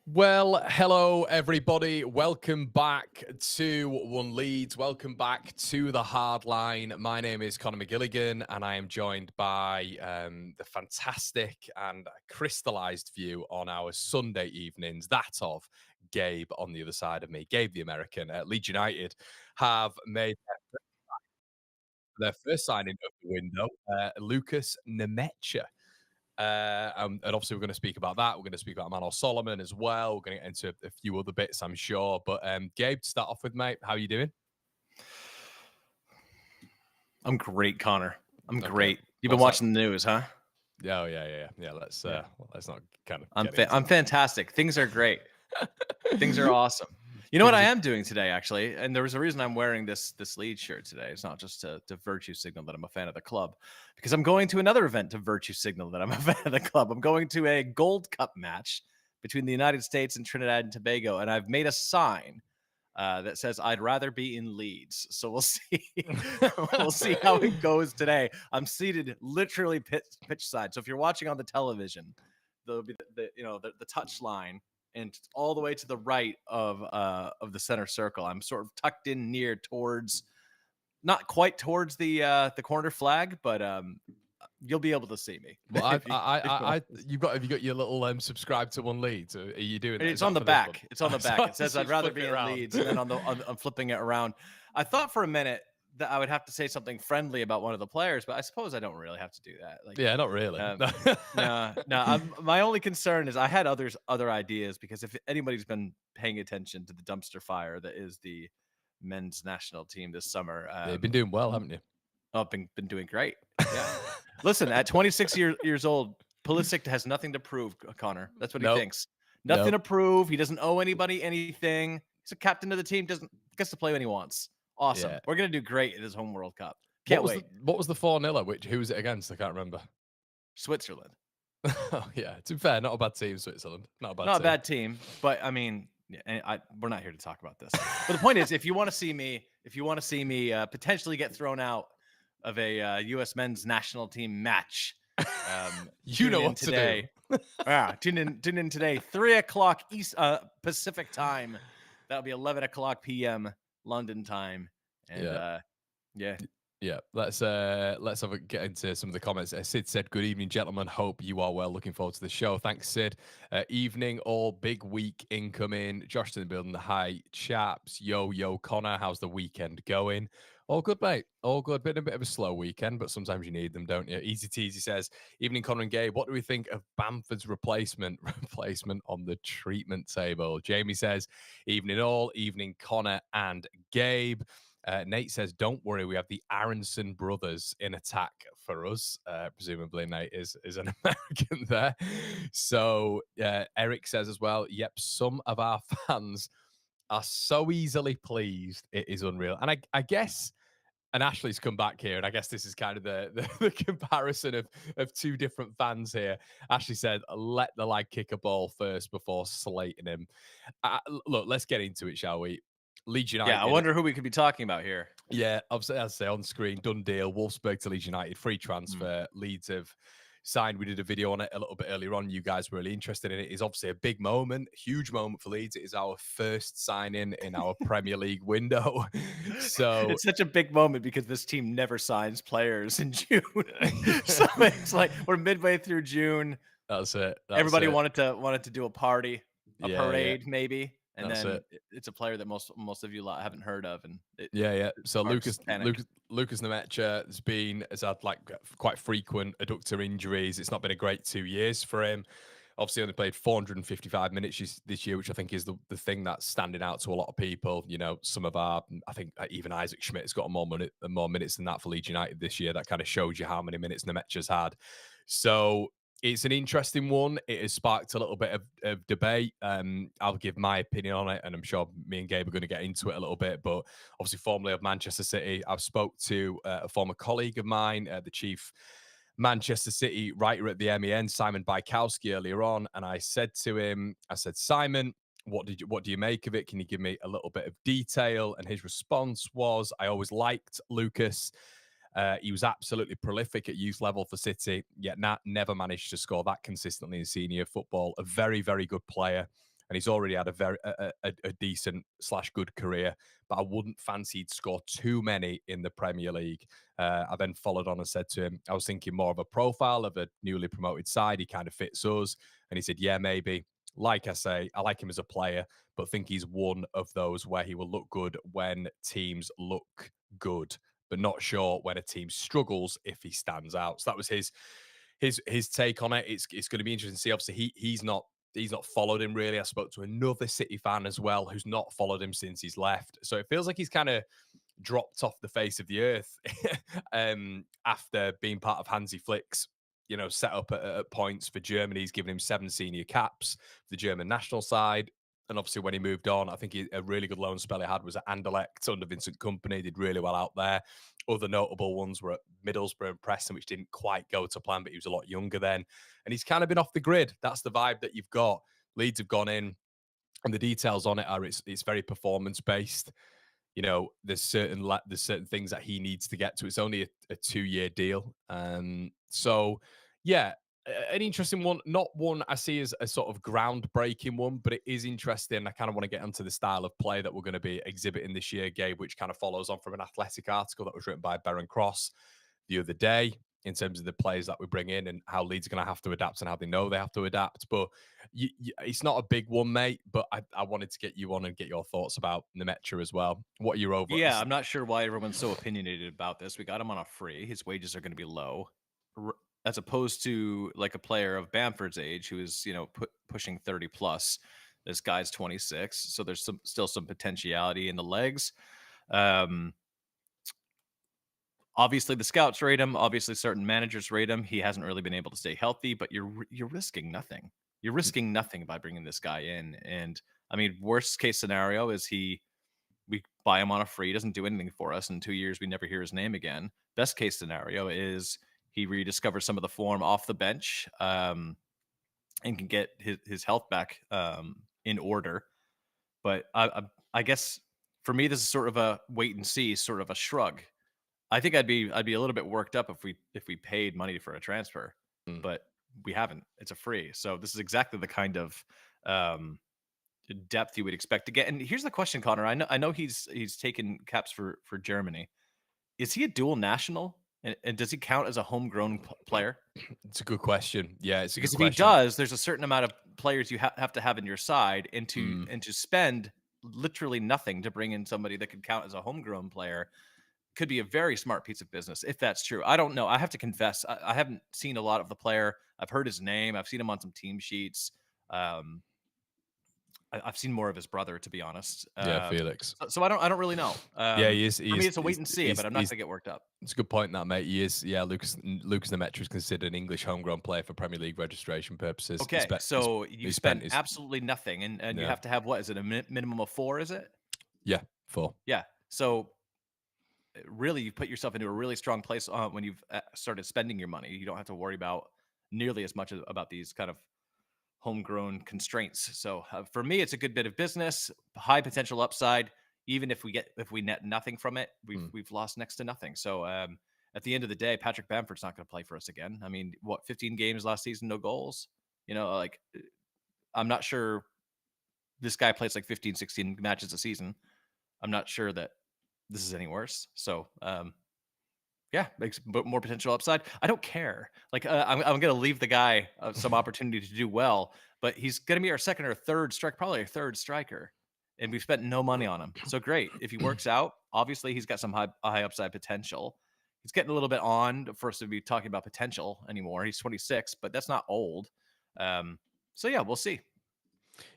Well, hello everybody. Welcome back to One Leeds. Welcome back to the Hardline. My name is Conor McGilligan, and I am joined by the fantastic and crystallized view on our Sunday evenings, that of Gabe on the other side of me. Gabe, the American at Leeds United, have made their first signing of the window, Lukas Nmecha. And obviously, we're going to speak about that. We're going to speak about Manor Solomon as well. We're going to get into a few other bits, I'm sure. But Gabe, to start off with, mate, how are you doing? I'm great, Connor. I'm Okay. great. You've been What's watching the news, huh? Yeah, yeah. Let's not kind of I'm fantastic. Things are great. Things are awesome. You know what I am doing today, actually, and there was a reason I'm wearing this Leeds shirt today. It's not just to virtue signal that I'm a fan of the club, because I'm going to another event to virtue signal that I'm a fan of the club. I'm going to a Gold Cup match between the United States and Trinidad and Tobago, and I've made a sign that says I'd rather be in Leeds. So we'll see. We'll see how it goes today. I'm seated literally pitch side. So if you're watching on the television, there'll be the touch line, and all the way to the right of the center circle. I'm sort of tucked in near towards, not quite towards the corner flag, but you'll be able to see me. Well, have you got your little subscribe to One Leads? Are you doing that? It's on the back. It's on the back. It says I'd rather be in Leeds, and then I'm flipping it around. I thought for a minute that I would have to say something friendly about one of the players, but I suppose I don't really have to do that. Yeah, not really. No. My only concern is I had other ideas, because if anybody's been paying attention to the dumpster fire that is the men's national team this summer, You've been doing well, haven't you? Oh, been doing great. Yeah. Listen, at 26 years old, Pulisic has nothing to prove, Connor. That's what he thinks. Nothing to prove. He doesn't owe anybody anything. He's a captain of the team. Gets to play when he wants. Awesome. Yeah. We're gonna do great in this home World Cup. Can't wait. What was the 4-0? Who was it against? I can't remember. Switzerland. Oh, yeah. To be fair, not a bad team, Switzerland. Not a bad team, but I mean, we're not here to talk about this. But the point is, if you want to see me potentially get thrown out of a U.S. men's national team match, you know what today. To do. Tune in today, 3:00 East Pacific time. That'll be 11:00 p.m. London time, and yeah. Let's get into some of the comments. Sid said, "Good evening, gentlemen. Hope you are well. Looking forward to the show." Thanks, Sid. Evening, all big week incoming. Josh in the building. Hi, chaps. Yo, Connor. How's the weekend going? All good, mate. All good. Been a bit of a slow weekend, but sometimes you need them, don't you? Easy Teasy says, "Evening, Conor and Gabe. What do we think of Bamford's replacement on the treatment table?" Jamie says, "Evening, all. Evening, Connor and Gabe." Nate says, "Don't worry, we have the Aronson brothers in attack for us." Presumably, Nate is an American there. So Eric says as well, "Yep, some of our fans are so easily pleased. It is unreal." And I guess, and Ashley's come back here, and I guess this is kind of the comparison of two different fans here. Ashley said, "Let the lad kick a ball first before slating him." Look, let's get into it, shall we? Leeds United. Yeah, I wonder who we could be talking about here. Yeah, obviously, as I say, on screen, done deal. Wolfsburg to Leeds United, free transfer. Leeds have signed. We did a video on it a little bit earlier on. You guys were really interested in it. It's obviously a big moment, huge moment for Leeds. It is our first signing in our Premier League window. So it's such a big moment because this team never signs players in June. So it's like we're midway through June. That's it. Everybody wanted to do a party, parade, maybe. And then it's a player that most of you haven't heard of, and So Lukas Nmecha has had like quite frequent adductor injuries. It's not been a great 2 years for him. Obviously, only played 455 minutes this year, which I think is the thing that's standing out to a lot of people. You know, I think even Isaac Schmidt's got more minutes than that for Leeds United this year. That kind of shows you how many minutes Nmecha's had. So it's an interesting one. It has sparked a little bit of debate. I'll give my opinion on it, and I'm sure me and Gabe are going to get into it a little bit. But obviously, formerly of Manchester City, I've spoke to a former colleague of mine, the chief Manchester City writer at the MEN, Simon Bajkowski, earlier on, and I said to him, "Simon, what do you make of it? Can you give me a little bit of detail?" And his response was, "I always liked Lukas. He was absolutely prolific at youth level for City, yet never managed to score that consistently in senior football. A very, very good player. and he's already had a very a decent slash good career. But I wouldn't fancy he'd score too many in the Premier League. I then followed on and said to him, I was thinking more of a profile of a newly promoted side. He kind of fits us, and he said, yeah, maybe. Like I say, I like him as a player, but think he's one of those where he will look good when teams look good, but not sure when a team struggles if he stands out. So that was his take on it. It's going to be interesting to see. Obviously, he's not followed him really. I spoke to another City fan as well who's not followed him since he's left. So it feels like he's kind of dropped off the face of the earth after being part of Hansi Flick's, set up at points for Germany. He's given him 7 senior caps for the German national side. And obviously, when he moved on, I think a really good loan spell he had was at Anderlecht under Vincent Kompany. Did really well out there. Other notable ones were at Middlesbrough and Preston, which didn't quite go to plan, but he was a lot younger then. And he's kind of been off the grid. That's the vibe that you've got. Leeds have gone in, and the details on it are it's very performance based. There's certain things that he needs to get to. It's only a 2-year deal. So yeah, an interesting one. Not one I see as a sort of groundbreaking one, but it is interesting. I kind of want to get onto the style of play that we're going to be exhibiting this year, Gabe, which kind of follows on from an Athletic article that was written by Baron Cross the other day in terms of the players that we bring in and how Leeds are going to have to adapt and how they know they have to adapt. But it's not a big one, mate. But I wanted to get you on and get your thoughts about Nmecha as well. What are your over? Yeah, I'm not sure why everyone's so opinionated about this. We got him on a free. His wages are going to be low, as opposed to like a player of Bamford's age who is, pushing 30 plus. This guy's 26, so there's still some potentiality in the legs. Obviously, the scouts rate him. Obviously, certain managers rate him. He hasn't really been able to stay healthy, but you're risking nothing. You're risking nothing by bringing this guy in. And I mean, worst case scenario is we buy him on a free. He doesn't do anything for us. In 2 years, we never hear his name again. Best case scenario is he rediscovers some of the form off the bench and can get his health back in order. But I guess for me, this is sort of a wait and see, sort of a shrug. I think I'd be a little bit worked up if we paid money for a transfer, Mm. but we haven't. It's a free. So this is exactly the kind of depth you would expect to get. And here's the question, Connor. I know he's taken caps for Germany. Is he a dual national? And does he count as a homegrown player? It's a good question. Yeah, it's a Because good if he question. does, there's a certain amount of players you have to have in your side, and Mm. to spend literally nothing to bring in somebody that could count as a homegrown player could be a very smart piece of business if that's true. I don't know. I have to confess, I haven't seen a lot of the player. I've heard his name. I've seen him on some team sheets. I've seen more of his brother, to be honest. Yeah, Felix. So I don't really know. Yeah, he is. For me, it's a wait and see, but I'm not He's gonna get worked up. It's a good point that, mate. He is. Yeah, Lucas Nmecha is considered an English homegrown player for Premier League registration purposes. Okay, so you he spent his absolutely nothing, and you yeah have to have what is it a minimum of 4? Is it? yeah 4. Yeah. So really, you put yourself into a really strong place when you've started spending your money. You don't have to worry about nearly as much about these kind of homegrown constraints. So for me, it's a good bit of business, high potential upside. Even if we net nothing from it, we've lost next to nothing. So at the end of the day, Patrick Bamford's not going to play for us again. I mean, what 15 games last season, no goals. Like I'm not sure this guy plays like 15, 16 matches a season. I'm not sure that this is any worse. So yeah, makes more potential upside. I don't care. Like I'm going to leave the guy some opportunity to do well, but he's going to be our second or third strike, probably our third striker, and we've spent no money on him. So great if he works out. Obviously, he's got some high upside potential. He's getting a little bit on for us to be talking about potential anymore. He's 26, but that's not old. So yeah, we'll see.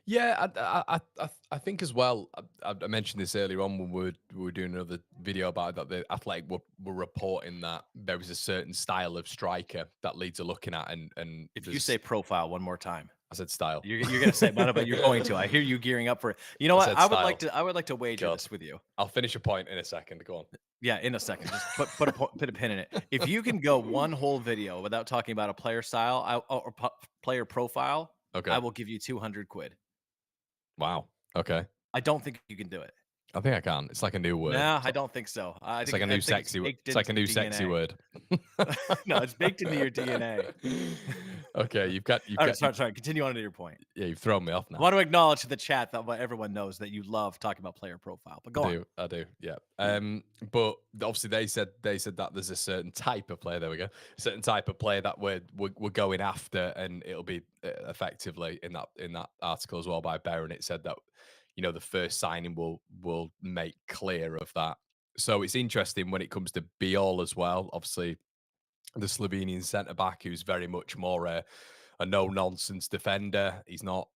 Yeah, I think as well. I mentioned this earlier on when we were doing another video about it, that the Athletic were reporting that there was a certain style of striker that Leeds are looking at, and If you say profile one more time, I said style. you're going to say, but you're going to. I hear you gearing up for it. You know what? said I would like style. to wager God. this with you. I'll finish a point in a second. Go on. Yeah, in a second. Just put a pin in it. If you can go one whole video without talking about a player style or player profile, I Okay. will give you 200 quid. Wow. Okay. I don't think you can do it. I think I can. It's like a new word. No, I don't think so. I It's think like a I new think it's sexy. baked It's like into a the new sexy DNA. word. No, it's baked into your DNA. Okay, All right, sorry. Continue on to your point. yeah, you've thrown me off I now. want to acknowledge to the chat that everyone knows that you love talking about player profile. But go on. I do, yeah. But obviously they said that there's a certain type of player. There we go, a certain type of player that we're going after, and it'll be effectively in that article as well by Barron. It said that the first signing will make clear of that. So it's interesting when it comes to Biol as well. Obviously, the Slovenian centre back, who's very much more a no nonsense defender. He's not.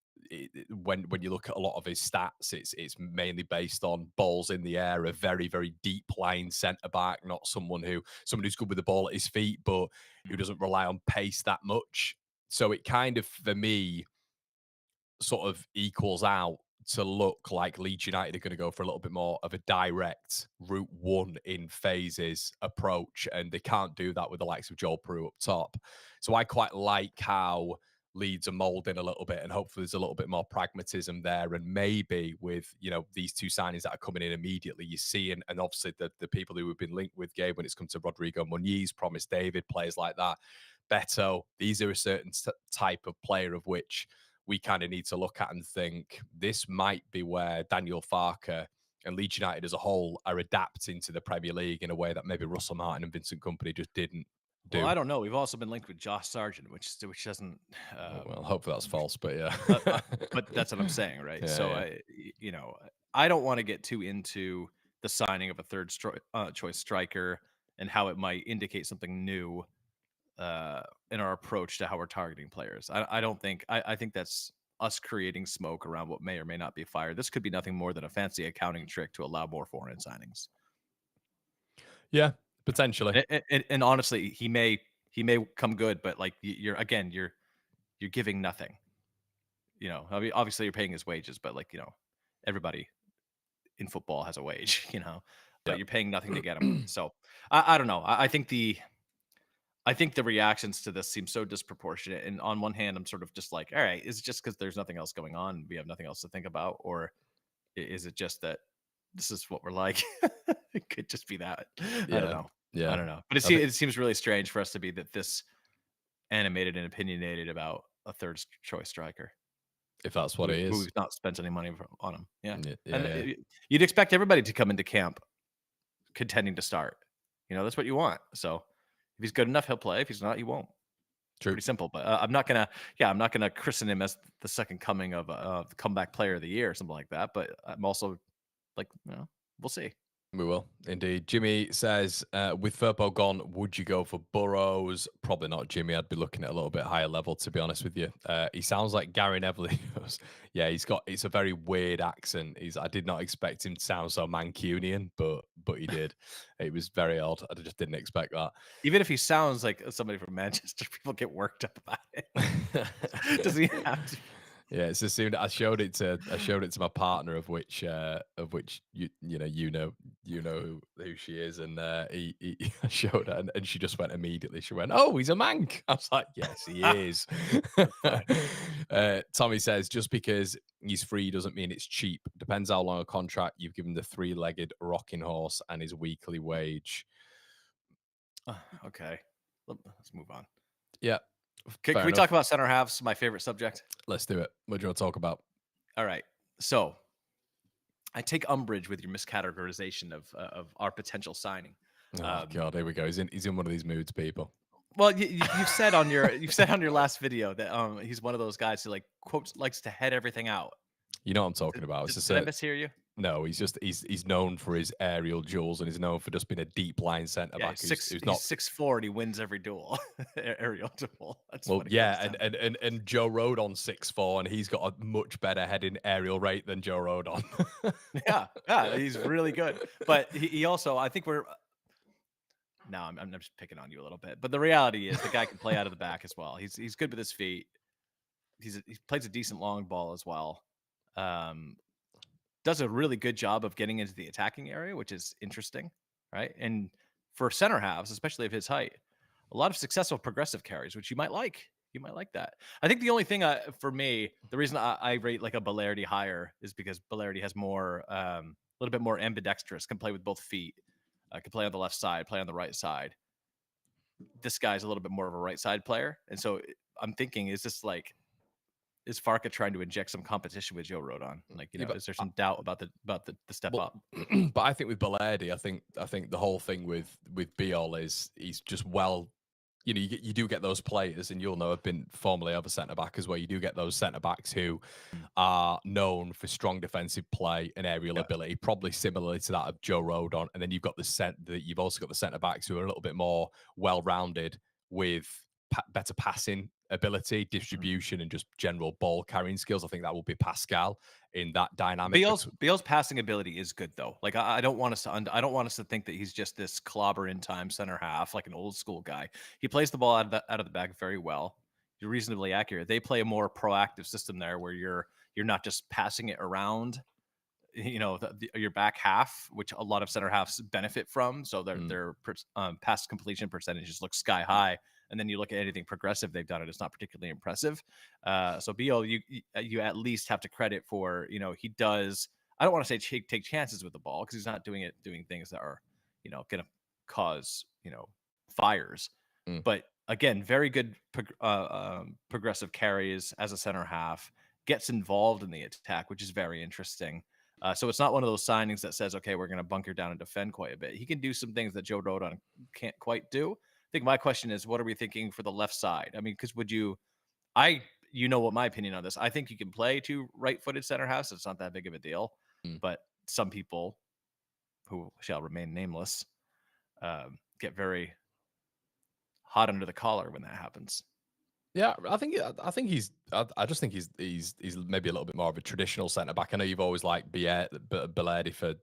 When you look at a lot of his stats, it's mainly based on balls in the air. A very very deep line centre back, not someone who's good with the ball at his feet, but who doesn't rely on pace that much. So it kind of for me sort of equals out to look like Leeds United are going to go for a little bit more of a direct route one in phases approach, and they can't do that with the likes of Joel Peru up top. So I quite like how Leeds are moulding a little bit, and hopefully there's a little bit more pragmatism there. And maybe with these two signings that are coming in immediately, you see, and obviously the people who have been linked with Gabe when it's come to Rodrigo Muniz, Promise David, players like that, Beto. These are a certain type of player of which we kind of need to look at and think this might be where Daniel Farke and Leeds United as a whole are adapting to the Premier League in a way that maybe Russell Martin and Vincent Kompany just didn't Well, do. I don't know. We've also been linked with Josh Sargent, which doesn't. Well, hopefully that's false, but yeah. But that's what I'm saying, right? Yeah, So yeah. I don't want to get too into the signing of a third choice striker and how it might indicate something new in our approach to how we're targeting players. I don't think I think that's us creating smoke around what may or may not be fire. This could be nothing more than a fancy accounting trick to allow more foreign signings. Yeah, potentially. And honestly, he may come good, but like you're giving nothing. I mean, obviously you're paying his wages, but like everybody in football has a wage, but Yeah. you're paying nothing to get him. So I don't know. I think the reactions to this seem so disproportionate. And on one hand, I'm sort of just like, all right, is it just because there's nothing else going on? We have nothing else to think about, or is it just that this is what we're like? It could just be that. I don't Yeah. know. I Yeah. don't know. But I think it seems really strange for us to be this animated and opinionated about a third choice striker if that's what it who is. we've not spent any money on him. Yeah, Yeah, and yeah. you'd expect everybody to come into camp contending to start. That's what you want. So if he's good enough, he'll play. If he's not, he won't. True. Pretty simple. But I'm not gonna christen him as the second coming of the comeback player of the year or something like that. But I'm also like, we'll see. We will indeed. Jimmy says, with Firpo gone, would you go for Burrows? Probably not, Jimmy. I'd be looking at a little bit higher level, to be honest with you. He sounds like Gary Neville. Yeah, it's a very weird accent. I did not expect him to sound so Mancunian, but he did. It was very odd. I just didn't expect that. Even if he sounds like somebody from Manchester, people get worked up about it. Does he have to? Yeah, it's assumed. I showed it to my partner, of which you know who she is, and he I showed her, and she just went immediately. She went, "Oh, he's a mank." I was like, "Yes, he is." Tommy says, "Just because he's free doesn't mean it's cheap. Depends how long a contract you've given the three-legged rocking horse and his weekly wage." Okay, let's move on. Yeah, Can we talk about center halves? My favorite subject. Let's do it. What do you want to talk about? All right. So I take umbrage with your miscategorization of our potential signing. Oh God, here we go. He's in one of these moods, people. Well, you've said on your last video that he's one of those guys who likes to head everything out. You know what I'm talking about. Did I mishear you? No, he's known for his aerial duels, and he's known for just being a deep line centre back He's who's not 6'4" and he wins every duel, aerial duel. That's well, what it yeah, comes down to. and Joe Rodon 6'4", and he's got a much better heading aerial rate than Joe Rodon. Yeah, he's really good. But he also, I think we're. No, I'm just picking on you a little bit, but the reality is the guy can play out of the back as well. He's good with his feet. He plays a decent long ball as well. Does a really good job of getting into the attacking area, which is interesting, right? And for center halves, especially of his height, a lot of successful progressive carries, which you might like. You might like that. I think the only thing for me, the reason I rate like a Balerdi higher is because Balerdi has more little bit more ambidextrous, can play with both feet, can play on the left side, play on the right side. This guy's a little bit more of a right side player. And so I'm thinking, is is Farke trying to inject some competition with Joe Rodon? Like, Yeah, but is there some doubt about the step well, up? but I think with Balerdi, I think the whole thing with Biol is he's just well. You do get those players, and you'll know I've been formerly of a centre back as well. You do get those centre backs who Mm. are known for strong defensive play and aerial Yeah. ability, probably similarly to that of Joe Rodon. And then you've got you've also got the centre backs who are a little bit more well rounded with better passing ability, Mhm. distribution, and just general ball carrying skills. I think that will be Pascal in that dynamic. Beal's passing ability is good though. Like I don't want us to I don't want us to think that he's just this clobber in time center half like an old school guy. He plays the ball out of the back very well. You're reasonably accurate. They play a more proactive system there where you're not just passing it around, your back half, which a lot of center halves benefit from. So their pass completion percentages look sky high. And then you look at anything progressive they've done, it's not particularly impressive. So Beal, you at least have to credit for, he does. I don't want to say take chances with the ball because he's not doing things that are, going to cause fires. Mm. But again, very good progressive carries as a center half, gets involved in the attack, which is very interesting. So it's not one of those signings that says, okay, we're going to bunker down and defend quite a bit. He can do some things that Joe Rodon can't quite do. I think my question is, what are we thinking for the left side? I mean, because what my opinion on this. I think you can play two right-footed center halves. It's not that big of a deal. Mm. But some people who shall remain nameless get very hot under the collar when that happens. Yeah, I think he's. I just think he's maybe a little bit more of a traditional centre back. I know you've always liked Balerdi for.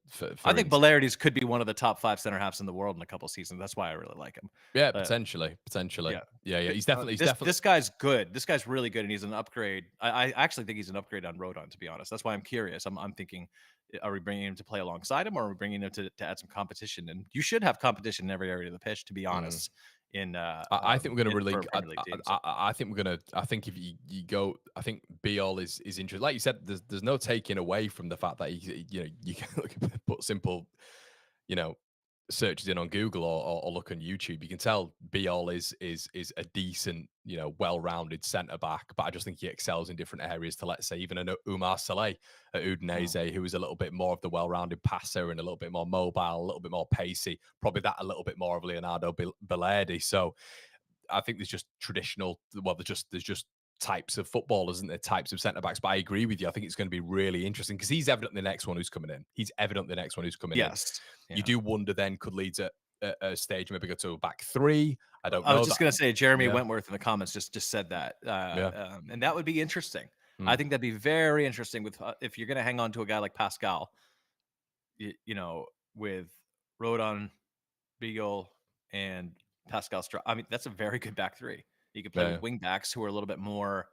I think Balerdi's could be one of the top 5 center halves in the world in a couple seasons. That's why I really like him. Yeah, potentially. Yeah. Yeah. He's definitely. This guy's good. This guy's really good, and he's an upgrade. I actually think he's an upgrade on Rodon, to be honest. That's why I'm curious. I'm thinking, are we bringing him to play alongside him, or are we bringing him to add some competition? And you should have competition in every area of the pitch, to be honest. I think we're going to really. I think we're going to. I think if you go, I think Beal is interesting. Like you said, there's no taking away from the fact that you can put simple, searches in on Google or look on YouTube. You can tell Beal is a decent, well-rounded centre back, but I just think he excels in different areas. To, let's say, even an Umar Saleh at Udinese, who is a little bit more of the well-rounded passer and a little bit more mobile, a little bit more pacey. Probably that a little bit more of Leonardo Balerdi. So I think there's just traditional. Well, there's just types of footballers, isn't there? Types of centre backs. But I agree with you. I think it's going to be really interesting because he's evidently the next one who's coming in. Yes. You do wonder then, could Leeds at a stage maybe go to a back three? I don't know. I was just going to say Jeremy Wentworth in the comments just said that. And that would be interesting. I think that'd be very interesting with if you're going to hang on to a guy like Pascal, with Rodon, Beagle, and Pascal. I mean, that's a very good back three. You could play with wing backs who are a little bit more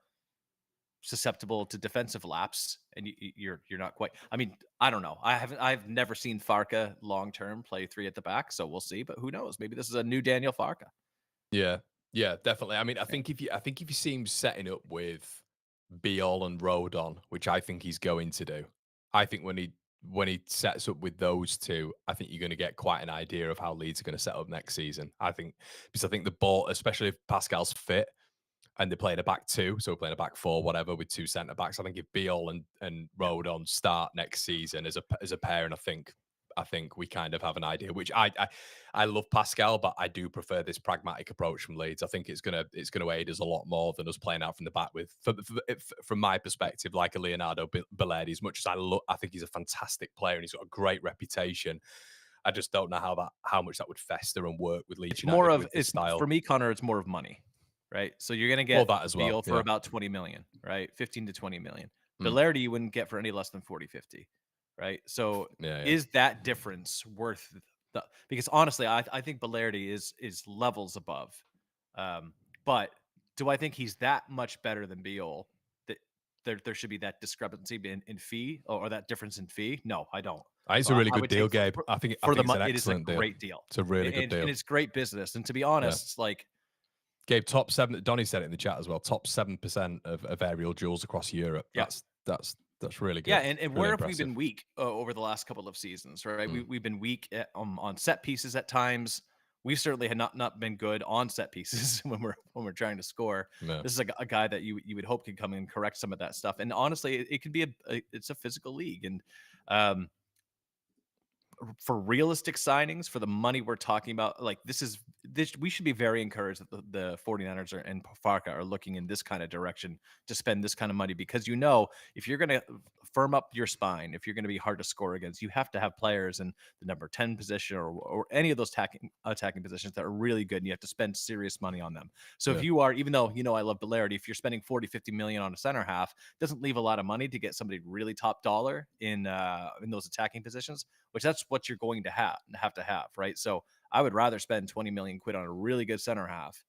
susceptible to defensive lapse, and you're not quite. I mean, I don't know. I've never seen Farke long term play 3 at the back, so we'll see. But who knows? Maybe this is a new Daniel Farke. Yeah, definitely. I mean, I think if you see him setting up with Beal and Rodon, which I think he's going to do, I think when he sets up with those two, I think you're going to get quite an idea of how Leeds are going to set up next season. I think the ball, especially if Pascal's fit, and they play in a back two, so we're playing a back four, whatever, with 2 centre backs. I think if Beal and Rodon start next season as a pair, and I think we kind of have an idea. Which I love Pascal, but I do prefer this pragmatic approach from Leeds. I think it's gonna aid us a lot more than us playing out from the back with, from my perspective, like a Leonardo Balerdi. As much as I think he's a fantastic player and he's got a great reputation. I just don't know how much that would fester and work with Leeds. It's more of style. For me, Connor. It's more of money. Right. So you're going to get that as well. Beal for about 20 million, right? 15 to 20 million. Balerdi you wouldn't get for any less than 40, 50. Right. So is that difference worth because honestly, I think Balerdi is levels above. But do I think he's that much better than Beal that there should be that discrepancy in fee or that difference in fee? No, I don't. It's a really good deal, Gabe. I think it's an excellent it is a great deal. It's a really good deal. And it's great business. And to be honest, it's like Gabe, top 7. Donny said it in the chat as well. Top 7% of aerial duels across Europe. That's That's really Yeah, good. and Really where have we impressive. been weak over the last couple of seasons, right? Mm, We've been weak on set pieces at times. We certainly had not been good on set pieces when we're trying to score. yeah, This is a guy that you would hope could come and correct some of that stuff. And honestly, it could be it's a physical league, and um, for realistic signings for the money we're talking about, like this we should be very encouraged that the 49ers and Farka are looking in this kind of direction to spend this kind of money, because if you're going to firm up your spine, if you're going to be hard to score against, you have to have players in the number 10 position, or any of those attacking positions that are really good, and you have to spend serious money on them. So if yeah, you are, even though I love Bellarity, if you're spending 40-50 million on a center half, it doesn't leave a lot of money to get somebody really top dollar in those attacking positions, which that's what you're going to have, right? So I would rather spend 20 million quid on a really good center half.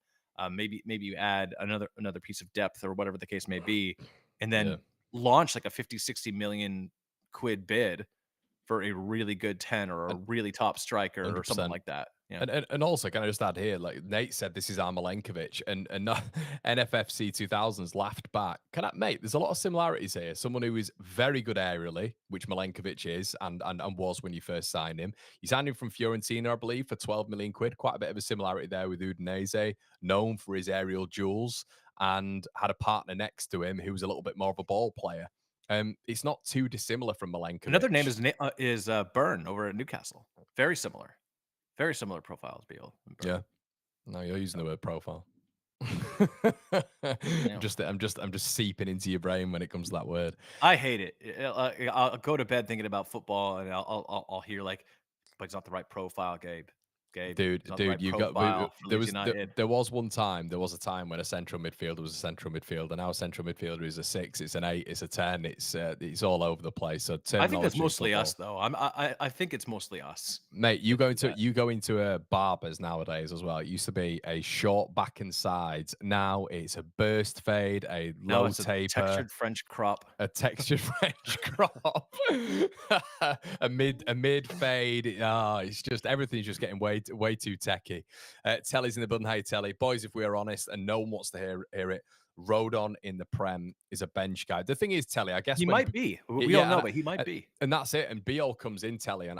Maybe you add another piece of depth or whatever the case may be, and yeah. then launch like a 50-60 million quid bid for a really good 10 or a And really top striker or something 100%. like that. Yeah. And also, can I just add here, like Nate said, this is our Milenkovic, and not, NFFC 2000s laughed back. Mate? There's a lot of similarities here. Someone who is very good aerially, which Milenkovic is, and was when you first signed him. You signed him from Fiorentina, I believe, for 12 million quid. Quite a bit of a similarity there with Udinese, known for his aerial duels, and had a partner next to him who was a little bit more of a ball player. It's not too dissimilar from Another name Milenkovic. is Byrne over at Newcastle. Very similar profiles, Beal and Yeah. Byrne. No, you're using the So word profile. you know, I'm just seeping into your brain when it comes to that word. I hate it. I'll go to bed thinking about football, and I'll hear like, "But he's not the right profile, Gabe. Gabe, he's not the Dude, right you got profile for Leeds United." there was one time there was a time when a central midfielder was a central midfielder. Now a central midfielder is a 6, it's an 8, it's a 10. It's all over the place. So I think that's terminology in mostly us, football. though. I think it's mostly us Mate, that do that. you go into a barbers nowadays as well. It used to be a short back and sides. Now it's a burst fade, a Now low it's a taper, textured French crop. a textured French crop, a mid fade. Ah, it's just everything's just getting way too techy. Telly's in the building. Hey Telly, boys, if we are honest, and no one wants to hear it, Rodon in the Prem is a bench guy. The thing is, Telly, I guess He when might be. We don't yeah, know, but he might and, be. and that's it. And Biol comes in, Telly, and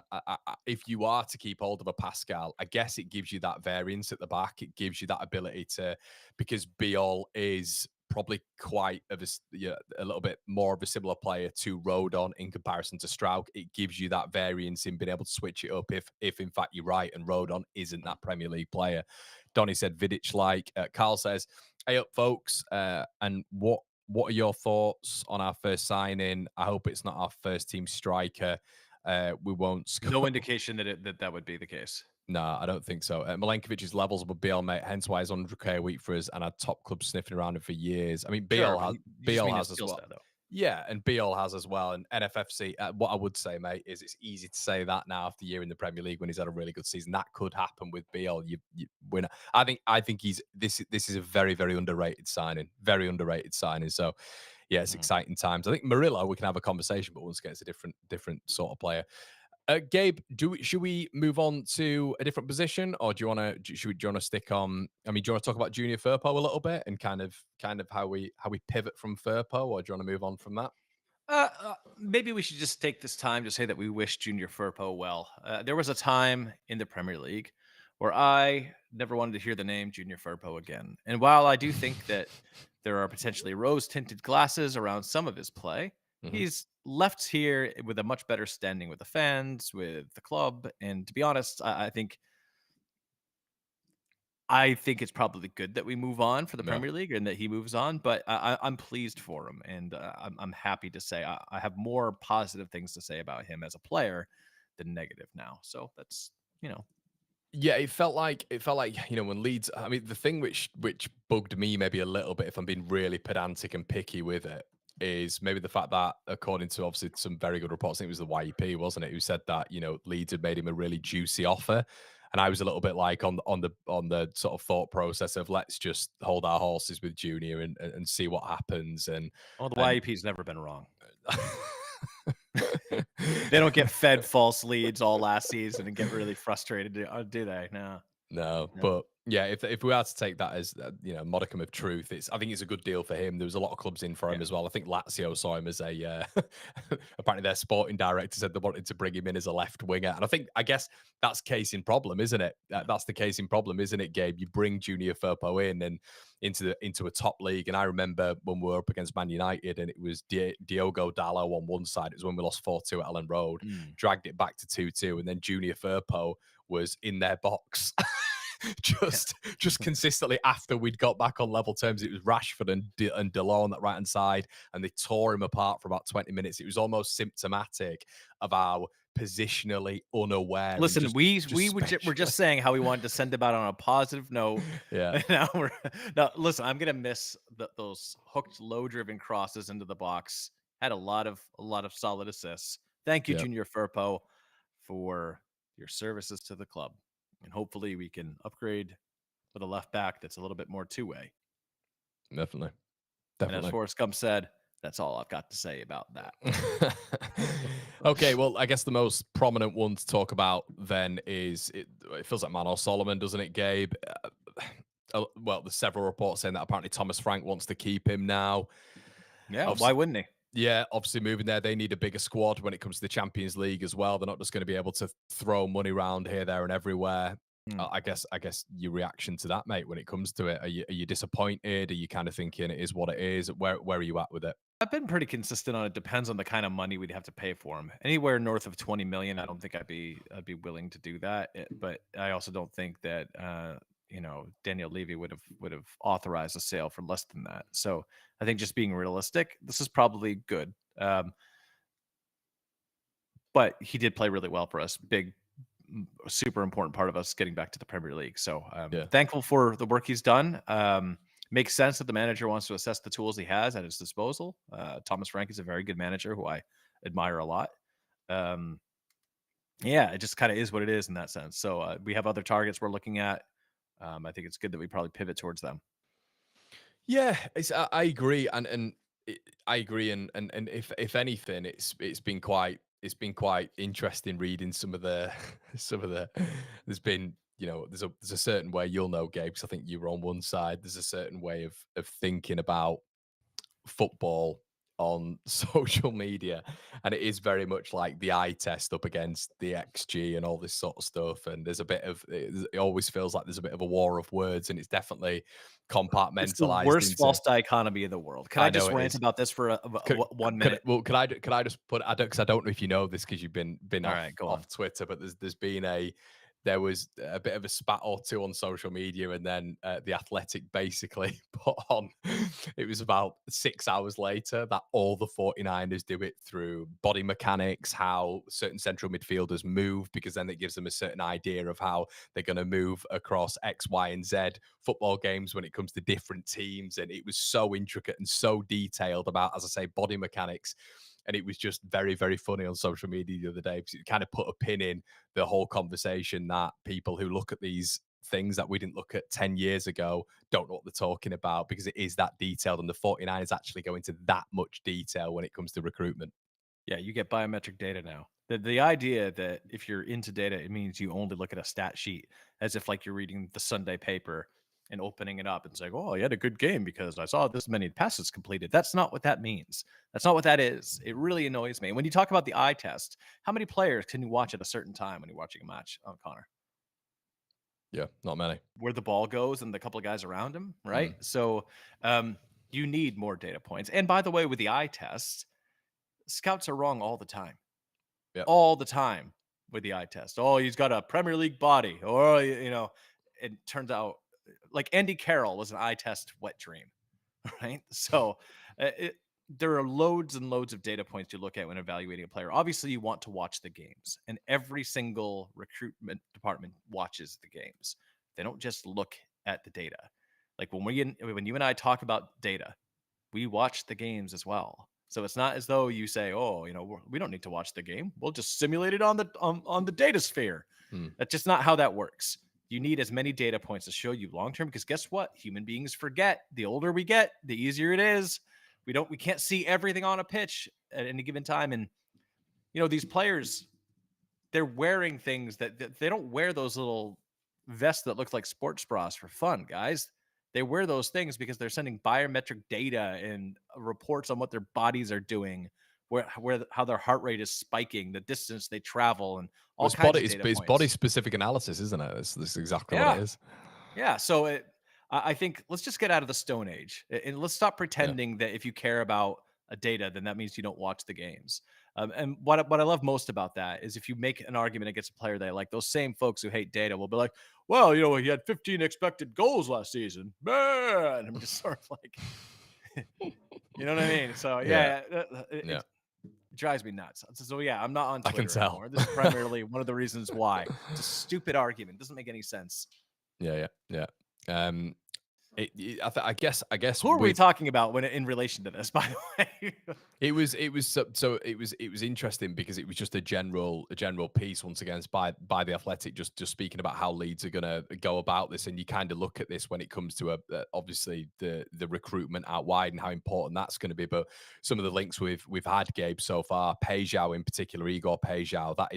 if you are to keep hold of a Pascal, I guess it gives you that variance at the back. It gives you that ability to, because Biol is probably quite of a little bit more of a similar player to Rodon in comparison to Straug. It gives you that variance in being able to switch it up if in fact you're right and Rodon isn't that Premier League player. Donny said Vidic like. Carl says, "Hey up, folks, and what are your thoughts on our first signing? I hope it's not our first team striker. We won't No score." indication that would be the case. No, I don't think so. Milenkovic's levels above Beal, mate. Hence why he's 100k a week for us, and had top clubs sniffing around him for years. I mean, Sure, but you just Beal mean his has as skill well. set, though. Yeah, and Beal has as well. And NFFC, what I would say, mate, is it's easy to say that now after a year in the Premier League when he's had a really good season. That could happen with Beal. You win. I think he's this is a very underrated signing. Very underrated signing. So yeah, it's Mhm. exciting times. I think Murillo, we can have a conversation, but once again, it's a different sort of player. Gabe, should we move on to a different position, or do you want to? Do you want to stick on? I mean, do you want to talk about Junior Firpo a little bit and kind of how we pivot from Firpo, or do you want to move on from that? Maybe we should just take this time to say that we wish Junior Firpo well. There was a time in the Premier League where I never wanted to hear the name Junior Firpo again. And while I do think that there are potentially rose tinted glasses around some of his play, Hmm. he's left here with a much better standing with the fans, with the club. And to be honest, I think it's probably good that we move on for the No. Premier League and that he moves on, but I'm pleased for him, and I'm happy to say I have more positive things to say about him as a player than negative now. So that's you know Yeah, it felt like when Leeds. I mean, the thing which bugged me maybe a little bit, if I'm being really pedantic and picky with it, is maybe the fact that according to obviously some very good reports, I think it was the YEP, wasn't it, who said that Leeds had made him a really juicy offer, and I was a little bit like on the sort of thought process of let's just hold our horses with Junior and see what happens well, the and YEP's never been wrong. They don't get fed false leads all last season and get really frustrated, do they? No, no, no. Yeah, if we are to take that as modicum of truth, I think it's a good deal for him. There was a lot of clubs in for him Yeah. as well. I think Lazio saw him as a apparently their sporting director said they wanted to bring him in as a left winger, and I guess that's case in problem, isn't it? Yeah. That's the case in problem, isn't it, Gabe? You bring Junior Firpo in and into a top league, and I remember when we were up against Man United, and it was Diogo Dalot on one side. It was when we lost 4-2 at Ellen Road, Mm. dragged it back to 2-2, and then Junior Firpo was in their box. just consistently after we'd got back on level terms. It was Rashford and Delors on that right hand side, and they tore him apart for about 20 minutes. It was almost symptomatic of how positionally unaware. Listen, and we're just saying how we wanted to send him out on a positive note. Yeah. Now listen, I'm gonna miss those hooked, low-driven crosses into the box. Had a lot of solid assists. Thank you, Yeah, Junior Firpo, for your services to the club, and hopefully we can upgrade with a left back that's a little bit more two-way. definitely. And as Forrest Gump said, that's all I've got to say about that. Okay, well, I guess the most prominent one to talk about then is it feels like Manor Solomon, doesn't it, Gabe? Well, there's several reports saying that apparently Thomas Frank wants to keep him now. Yeah, why Obviously, wouldn't he? yeah, obviously moving there, they need a bigger squad when it comes to the Champions League as well. They're not just going to be able to throw money around here, there, and everywhere. Hmm. I guess your reaction to that, mate, when it comes to it, are you disappointed? Are you kind of thinking it is what it is? Where are you at with it? I've been pretty consistent on it. Depends on the kind of money we'd have to pay for him. Anywhere north of 20 million, I don't think I'd be willing to do that. But I also don't think that Daniel Levy would have authorized a sale for less than that. So I think just being realistic, this is probably good. But he did play really well for us. Big, super important part of us getting back to the Premier League. So Yeah. thankful for the work he's done. Makes sense that the manager wants to assess the tools he has at his disposal. Thomas Frank is a very good manager who I admire a lot. Yeah, it just kind of is what it is in that sense. So we have other targets we're looking at. I think it's good that we probably pivot towards them. Yeah, I agree, I agree, and if anything, it's been quite interesting reading some of the some of the. There's been there's a certain way, you'll know, Gabe, because I think you were on one side. There's a certain way of thinking about football on social media, and it is very much like the eye test up against the XG and all this sort of stuff, and there's a bit of it always feels like there's a bit of a war of words, and it's definitely It's the compartmentalized worst into. false dichotomy in the world. Can I I know just it rant is. about this for 1 minute? Could I just put, I don't, because I don't know if you know this, because you've been All off right, go on. Twitter, but there's been there was a bit of a spat or two on social media, and then the Athletic basically put on, it was about 6 hours later, that all the 49ers do it through body mechanics, how certain central midfielders move, because then it gives them a certain idea of how they're going to move across X, Y, and Z football games when it comes to different teams. And it was so intricate and so detailed about, as I say, body mechanics. And it was just very, very funny on social media the other day, because it kind of put a pin in the whole conversation that people who look at these things that we didn't look at 10 years ago don't know what they're talking about, because it is that detailed, and the 49ers actually go into that much detail when it comes to recruitment. Yeah, you get biometric data now. The idea that if you're into data, it means you only look at a stat sheet, as if like you're reading the Sunday paper and opening it up and saying, "Oh, you had a good game because I saw this many passes completed." That's not what that means. That's not what that is. It really annoys me. When you talk about the eye test, how many players can you watch at a certain time when you're watching a match, Connor? Yeah, not many. Where the ball goes and the couple of guys around him, right? Mm. So you need more data points. And by the way, with the eye test, scouts are wrong all the time. Yeah. All the time with the eye test. Oh, he's got a Premier League body, or it turns out like Andy Carroll was an eye test wet dream, right? So there are loads and loads of data points to look at when evaluating a player. Obviously, you want to watch the games, and every single recruitment department watches the games. They don't just look at the data. Like when you and I talk about data, we watch the games as well. So it's not as though you say, "Oh, we don't need to watch the game. We'll just simulate it on the data sphere." Mm. That's just not how that works. You need as many data points to show you long term, because guess what? Human beings forget. The older we get, the easier it is. We can't see everything on a pitch at any given time, and these players, they're wearing things that they don't wear those little vests that look like sports bras for fun, guys. They wear those things because they're sending biometric data and reports on what their bodies are doing, how their heart rate is spiking, the distance they travel, and Well, all kinds of data it's body points. specific analysis, isn't it? This is exactly what it Yeah, is. yeah. So I think let's just get out of the Stone Age and let's stop Yeah. pretending that if you care about a data, then that means you don't watch the games. And what I love most about that is if you make an argument against a player they like, those same folks who hate data will be like, "Well, he had 15 expected goals last season." Man, I'm just sort of like, you know what I mean? So Yeah. yeah, Yeah. it drives me nuts. So yeah, I'm not on I can Twitter tell. anymore. This is primarily one of the reasons why. It's a stupid argument. Doesn't make any sense. Yeah, yeah, yeah. I guess Who are we with talking about when in relation to this, by the way? it was interesting because it was just a general piece once again by the Athletic, just speaking about how Leeds are going to go about this, and you kind of look at this when it comes to obviously the recruitment out wide and how important that's going to be. But some of the links we've had, Gabe, so far, Pejao in particular, Igor Pejao, that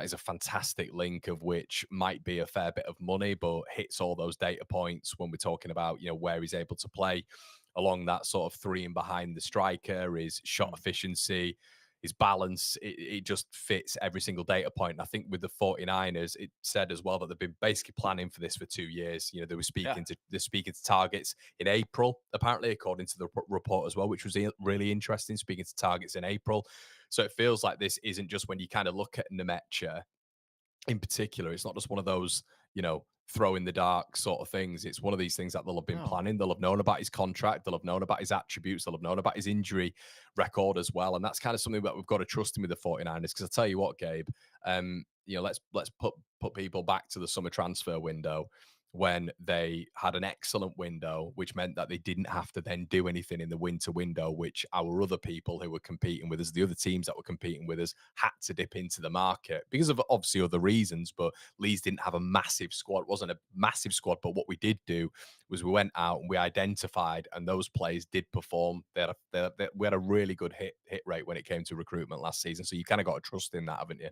is a fantastic link, of which might be a fair bit of money, but hits all those data points when we're talking about, where he's able to play along that sort of three and behind the striker, his shot Mm. efficiency, his balance. It just fits every single data point. And I think with the 49ers, it said as well that they've been basically planning for this for 2 years. They were Yeah. speaking to targets in April, apparently, according to the report as well, which was really interesting, speaking to targets in April. So it feels like this isn't just, when you kind of look at Nmecha in particular, it's not just one of those, throw in the dark sort of things. It's one of these things that they'll have been No. planning. They'll have known about his contract. They'll have known about his attributes. They'll have known about his injury record as well. And that's kind of something that we've got to trust him with the 49ers. Because I tell you what, Gabe, let's put people back to the summer transfer window, when they had an excellent window, which meant that they didn't have to then do anything in the winter window, which our other people who were competing with us, the other teams that were competing with us, had to dip into the market because of obviously other reasons. But Leeds didn't have a massive squad. It wasn't a massive squad, but what we did do was we went out and we identified, and those players did perform. We had a really good hit rate when it came to recruitment last season. So you kind of got to trust in that, haven't you?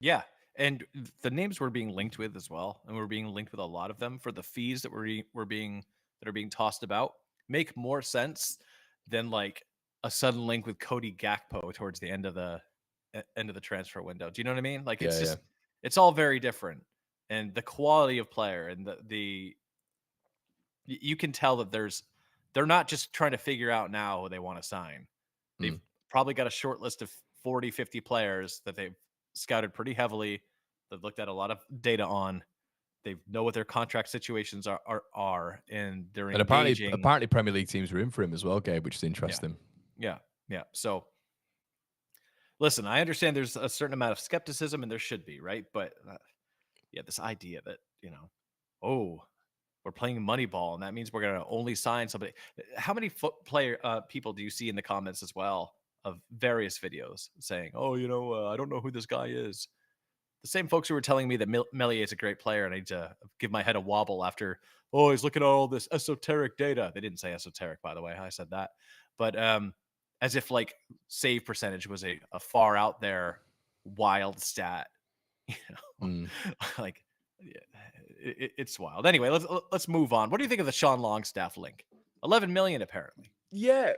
Yeah. And the names we're being linked with as well, and we're being linked with a lot of them for the fees that that are being tossed about, make more sense than like a sudden link with Cody Gakpo towards the end of the transfer window. Do you know what I mean? Like Yeah, yeah. it's all very different, and the quality of player and you can tell that they're not just trying to figure out now who they want to sign. Mm. They've probably got a short list of 40, 50 players that they've scouted pretty heavily. They've looked at a lot of data on. They know what their contract situations are, and they're And engaging. apparently Premier League teams were in for him as well, Gabe, which is Yeah, interesting. yeah, yeah. So listen, I understand there's a certain amount of skepticism, and there should be, right? But yeah, this idea that oh, we're playing Moneyball, and that means we're gonna only sign somebody. How many people do you see in the comments as well of various videos saying, "Oh, I don't know who this guy is." The same folks who were telling me that Melier is a great player, and I need to give my head a wobble after, "Oh, he's looking at all this esoteric data." They didn't say esoteric, by the way. I said that, but as if like save percentage was a far out there wild stat, you know, Mm. like yeah, it's wild. Anyway, let's move on. What do you think of the Sean Longstaff link? 11 million apparently. Yeah.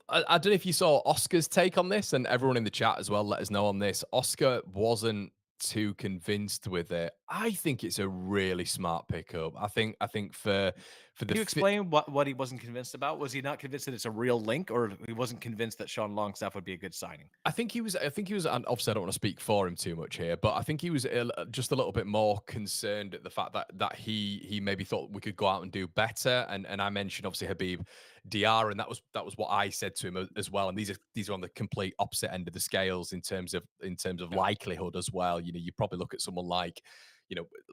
I don't know if you saw Oscar's take on this, and everyone in the chat as well, let us know on this. Oscar wasn't too convinced with it. I think it's a really smart pickup. I think for the Can you explain what he wasn't convinced about? Was he not convinced that it's a real link, or he wasn't convinced that Sean Longstaff would be a good signing? I think he was. And obviously, I don't want to speak for him too much here, but I think he was just a little bit more concerned at the fact that he maybe thought we could go out and do better. And I mentioned obviously Habib Diarra, and that was what I said to him as well. And these are on the complete opposite end of the scales in terms of Yeah. likelihood as well. You probably look at someone like,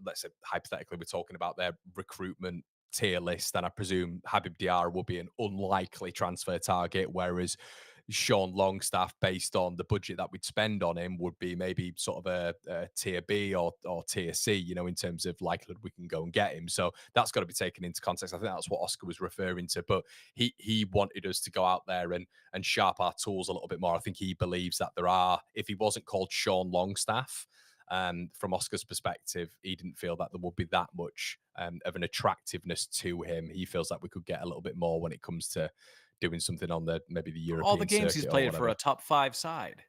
let's say hypothetically, we're talking about their recruitment tier list, and I presume Habib Diarra will be an unlikely transfer target, whereas Sean Longstaff, based on the budget that we'd spend on him, would be maybe sort of a tier B or tier C, in terms of likelihood we can go and get him. So that's got to be taken into context. I think that's what Oscar was referring to. But he wanted us to go out there and sharp our tools a little bit more. I think he believes that there are, if he wasn't called Sean Longstaff, from Oscar's perspective, he didn't feel that there would be that much of an attractiveness to him. He feels like we could get a little bit more when it comes to doing something on maybe the European All the games he's circuit or played for whatever. a top 5 side.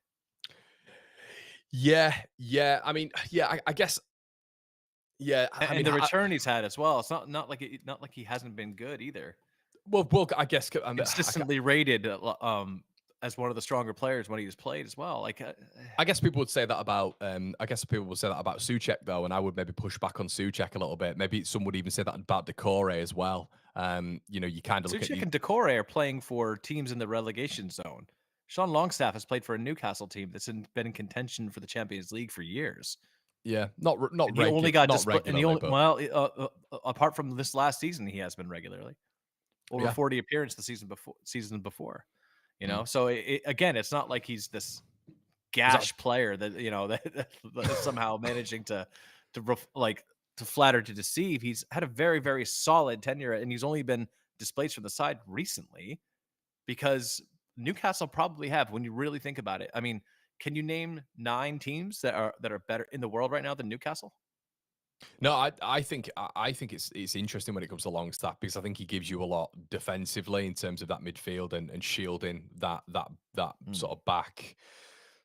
Yeah. I mean, yeah, I guess. Yeah, I mean, And the return he's had as well. It's not like he hasn't been good either. well, I guess Consistently rated as one of the stronger players when he was played as well. Like I guess people would say that about Souček though, and I would maybe push back on Souček a little bit. Maybe some would even say that about Decore as well. You kind of look at Souček and Decore are playing for teams in the relegation zone. Sean Longstaff has played for a Newcastle team that's been in contention for the Champions League for years. Yeah, not And he only got regularly, but apart from this last season, he has been regularly over 40 appearances the season before. You know, so again, it's not like he's this gash player that that is somehow managing to flatter to deceive. He's had a very, very solid tenure, and he's only been displaced from the side recently because Newcastle probably have, when you really think about it. I mean, can you name 9 teams that are better in the world right now than Newcastle? No, I think it's interesting when it comes to Longstaff because I think he gives you a lot defensively in terms of that midfield and shielding that sort of back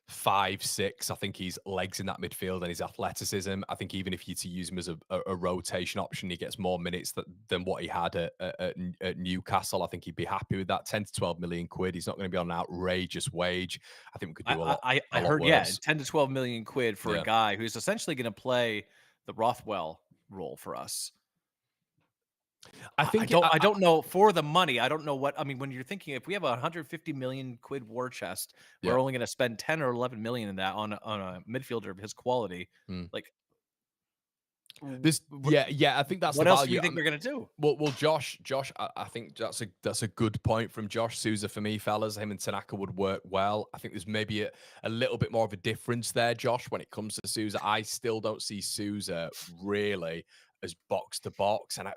5, 6. I think he's legs in that midfield and his athleticism. I think even if you to use him as a rotation option, he gets more minutes than what he had at Newcastle. I think he'd be happy with that. 10 to 12 million quid. He's not going to be on an outrageous wage. I think we could do a lot. I heard, worse. 10 to 12 million quid for a guy who's essentially going to play the Rothwell role for us. I don't know for the money. I don't know what, I mean, when you're thinking, if we have a 150 million quid war chest, we're only going to spend 10 or 11 million in that on a midfielder of his quality. Like this, I think that's what the else value. do you think they're going to do? Well, Josh, I think that's a good point from Josh Souza for me, fellas. Him and Tanaka would work well. I think there's maybe a little bit more of a difference there, Josh, when it comes to Souza. I still don't see Souza really as box to box. And I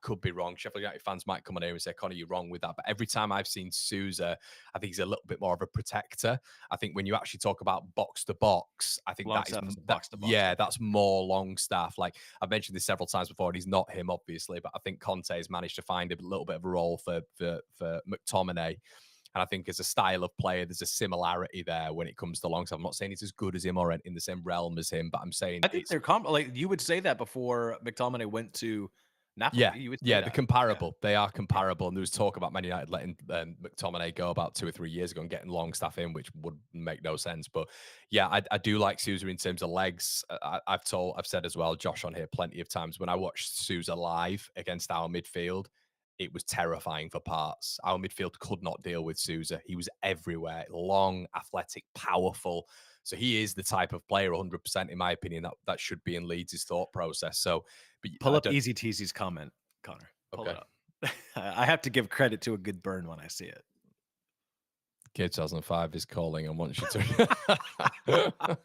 could be wrong. Sheffield United fans might come on here and say, Connor, you're wrong with that. But every time I've seen Souza, I think he's a little bit more of a protector. I think when you actually talk about box to box, I think that is box to box. Yeah, that's more Longstaff. Like I've mentioned this several times before, and he's not him, obviously, but I think Conte has managed to find a little bit of a role for McTominay. And I think as a style of player, there's a similarity there when it comes to Longstaff. I'm not saying he's as good as him or in the same realm as him, but I'm saying I think they're like you would say that before McTominay went to Napoli. They're comparable. They are comparable. And there was talk about Man United letting McTominay go about 2 or 3 years ago and getting Longstaff in, which would make no sense. But yeah, I do like Souza in terms of legs. I've said as well, Josh, on here plenty of times when I watched Souza live against our midfield, it was terrifying for parts. Our midfield could not deal with Souza. He was everywhere, long, athletic, powerful. So he is the type of player, 100%, in my opinion, that should be in Leeds' thought process. So, but pull up Easy Teasy's comment, Connor. Pull it up. I have to give credit to a good burn when I see it. Kid 2005 is calling and wants you to.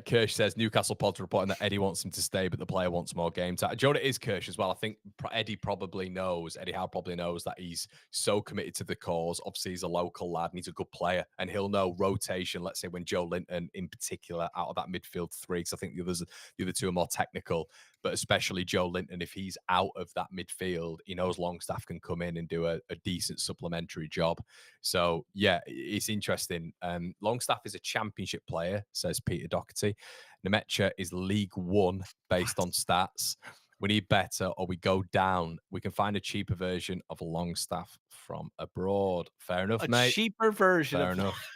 Kirsch says Newcastle pod's reporting that Eddie wants him to stay, but the player wants more game time. Do you know what it is, Kirsch, as well? I think Eddie Howe probably knows that he's so committed to the cause. Obviously, he's a local lad and he's a good player, and he'll know rotation. Let's say when Joe Linton, in particular, out of that midfield 3, because I think the other 2 are more technical, but especially Joe Linton, if he's out of that midfield, he knows Longstaff can come in and do a decent supplementary job. So yeah, it's interesting. Longstaff is a championship player, says Peter Doherty. Nmecha is League 1 based on stats. We need better or we go down. We can find a cheaper version of Longstaff from abroad. Fair enough, mate. A cheaper version. Fair enough.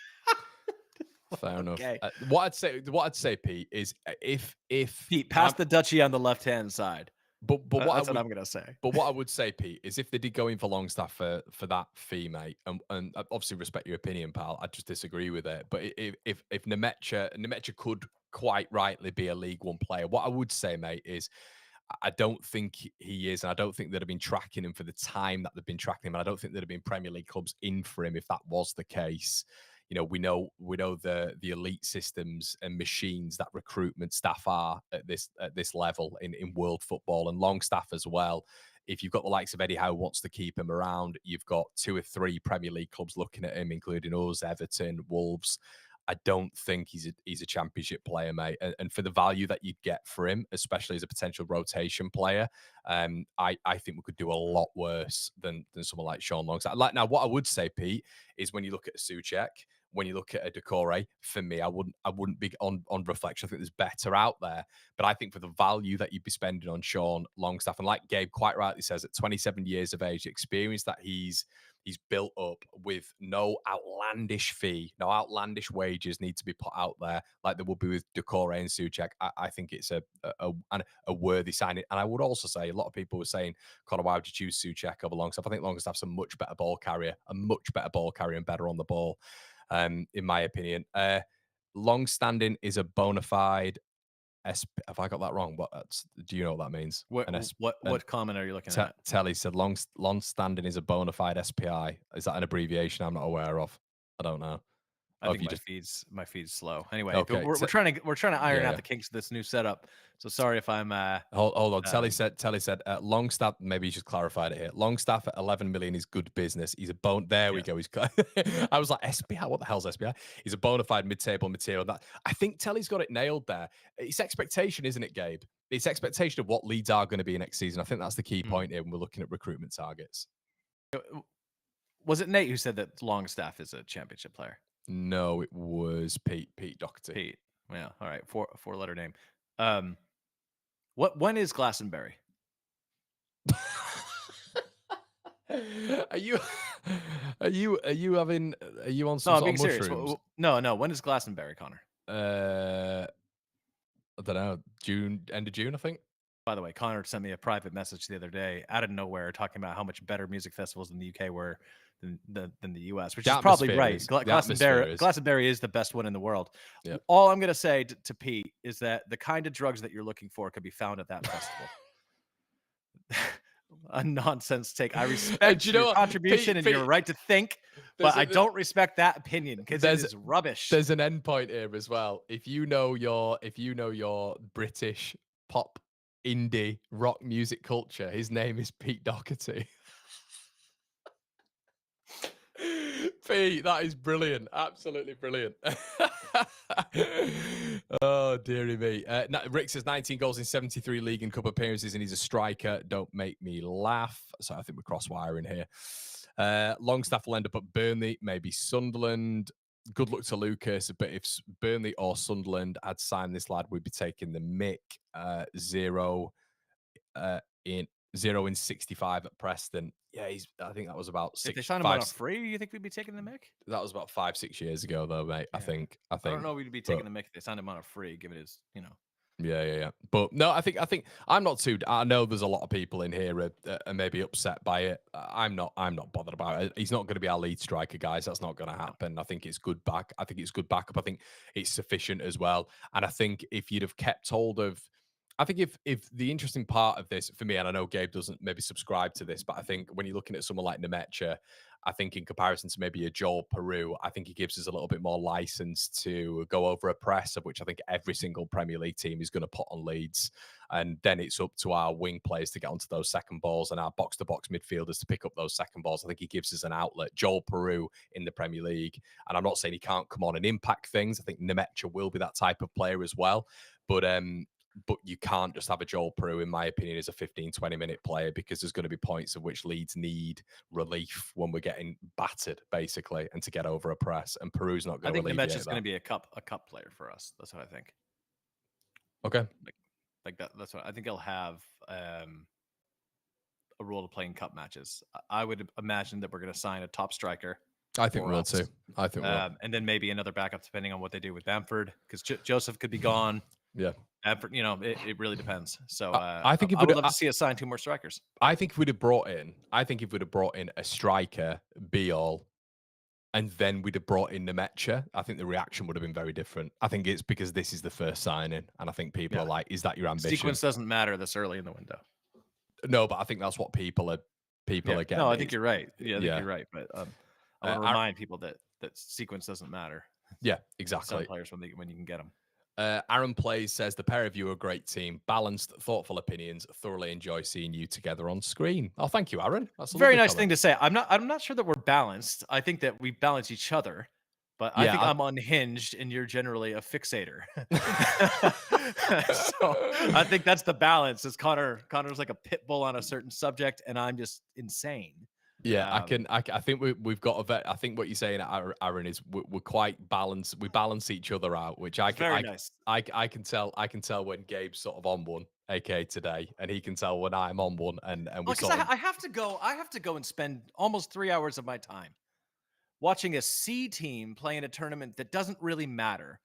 Fair enough. What I'd say, Pete, is if Pete, pass the Dutchie on the left-hand side. But that's what I'm gonna say. But what I would say, Pete, is if they did go in for Longstaff for that fee, mate, and obviously respect your opinion, pal, I just disagree with it. But if Nmecha could quite rightly be a League 1 player, what I would say, mate, is I don't think he is, and I don't think they'd have been tracking him for the time that they've been tracking him, and I don't think there'd have been Premier League clubs in for him if that was the case. You know, we know the elite systems and machines that recruitment staff are at this level in world football, and Longstaff as well. If you've got the likes of Eddie Howe wants to keep him around, you've got 2 or 3 Premier League clubs looking at him, including us, Everton, Wolves. I don't think he's a championship player, mate. And for the value that you'd get for him, especially as a potential rotation player, I think we could do a lot worse than someone like Sean Longstaff. Like now, what I would say, Pete, is when you look at a Souček, when you look at a Decore, for me, I wouldn't be on reflection. I think there's better out there, but I think for the value that you'd be spending on Sean Longstaff, and like Gabe quite rightly says, at 27 years of age, the experience that he's built up with no outlandish fee, no outlandish wages need to be put out there like there would be with Decore and Souček. I think it's a worthy signing. And I would also say a lot of people were saying, Conor, why would you choose Souček over Longstaff? I think Longstaff's a much better ball carrier, and better on the ball, in my opinion. Long-standing is a bona fide have I got that wrong? Do you know what that means? What comment are you looking at? Telly said long standing is a bona fide SPI. Is that an abbreviation I'm not aware of? I don't know. I think my feed's slow. Anyway, Okay, we're trying to iron out the kinks of this new setup. So sorry if I'm hold on. Telly said Longstaff, maybe you just clarified it here. Longstaff at 11 million is good business. He's a there we go. He's I was like, SPI, what the hell's SPI? He's a bona fide mid-table material. That I think Telly's got it nailed there. It's expectation, isn't it, Gabe? It's expectation of what Leeds are going to be next season. I think that's the key point here when we're looking at recruitment targets. Was it Nate who said that Longstaff is a championship player? No, it was Pete Doherty. Pete. Yeah. All right. Four-letter name. When is Glastonbury? Are you on some sort of mushrooms? No. When is Glastonbury, Connor? I don't know. End of June, I think. By the way, Connor sent me a private message the other day out of nowhere talking about how much better music festivals in the UK were than the US, which is probably right. Glastonbury is the best one in the world. Yep. All I'm going to say to Pete is that the kind of drugs that you're looking for could be found at that festival. A nonsense take. I respect your contribution and your right to think, but I don't respect that opinion because it is rubbish. There's an end point here as well. If you know your British pop indie rock music culture, his name is Pete Doherty. Pete, that is brilliant. Absolutely brilliant. Oh, dearie me. Rick says 19 goals in 73 league and cup appearances, and he's a striker. Don't make me laugh. So I think we're cross-wiring here. Longstaff will end up at Burnley, maybe Sunderland. Good luck to Lucas, but if Burnley or Sunderland had signed this lad, we'd be taking the Mick. 0 in 65 at Preston. Yeah, I think that was about 6. If they signed him on a free, you think we'd be taking the Mick? That was about 5-6 years ago, though, mate. Yeah. I think. I don't know we'd be taking the Mick if they signed him on a free, given his, Yeah. But no, I think I'm not too. I know there's a lot of people in here are maybe upset by it. I'm not bothered about it. He's not going to be our lead striker, guys. That's not going to happen. I think it's good back. I think it's good backup. I think it's sufficient as well. And I think if you'd have kept hold of. I think if the interesting part of this for me, and I know Gabe doesn't maybe subscribe to this, but I think when you're looking at someone like Nmecha, I think in comparison to maybe a Joel Peru, I think he gives us a little bit more license to go over a press, of which I think every single Premier League team is going to put on Leeds. And then it's up to our wing players to get onto those second balls and our box-to-box midfielders to pick up those second balls. I think he gives us an outlet. Joel Peru in the Premier League. And I'm not saying he can't come on and impact things. I think Nmecha will be that type of player as well. But you can't just have a Joel Peru, in my opinion, as a 15, 20-minute player, because there's going to be points at which Leeds need relief when we're getting battered, basically, and to get over a press. And Peru's not going to alleviate that. I think Nmecha's going to be a cup player for us. That's what I think. Okay. Like that. That's what I think. He'll have a role to play in cup matches. I would imagine that we're going to sign a top striker. I think we will too. I think we will. And then maybe another backup, depending on what they do with Brentford, because Joseph could be gone. Yeah. It really depends. So I think I would love to see us sign 2 more strikers. I think if we'd have brought in a striker, Be-all, and then we'd have brought in Nmecha, I think the reaction would have been very different. I think it's because this is the first signing, and I think people are like, "Is that your ambition?" Sequence doesn't matter this early in the window. No, but I think that's what people are getting. No, I think you're right. Yeah, I think you're right. But I want to remind people that sequence doesn't matter. Yeah, exactly. Some players when you can get them. Aaron Plays says the pair of you are a great team, balanced, thoughtful opinions. Thoroughly enjoy seeing you together on screen. Oh, thank you, Aaron. That's a very nice thing to say. I'm not sure that we're balanced. I think that we balance each other. But I think Yeah. I'm unhinged and you're generally a fixator. So I think that's the balance. Is Connor's like a pit bull on a certain subject, and I'm just insane. Yeah, Um, I think we've got a vet. I think what you're saying, Aaron, is we're quite balanced. We balance each other out, which it's very nice. I can tell. I can tell when Gabe's sort of on one, aka today, and he can tell when I'm on one, and we Well, because sort of. I have to go. I have to go and spend almost 3 hours of my time watching a C team play in a tournament that doesn't really matter,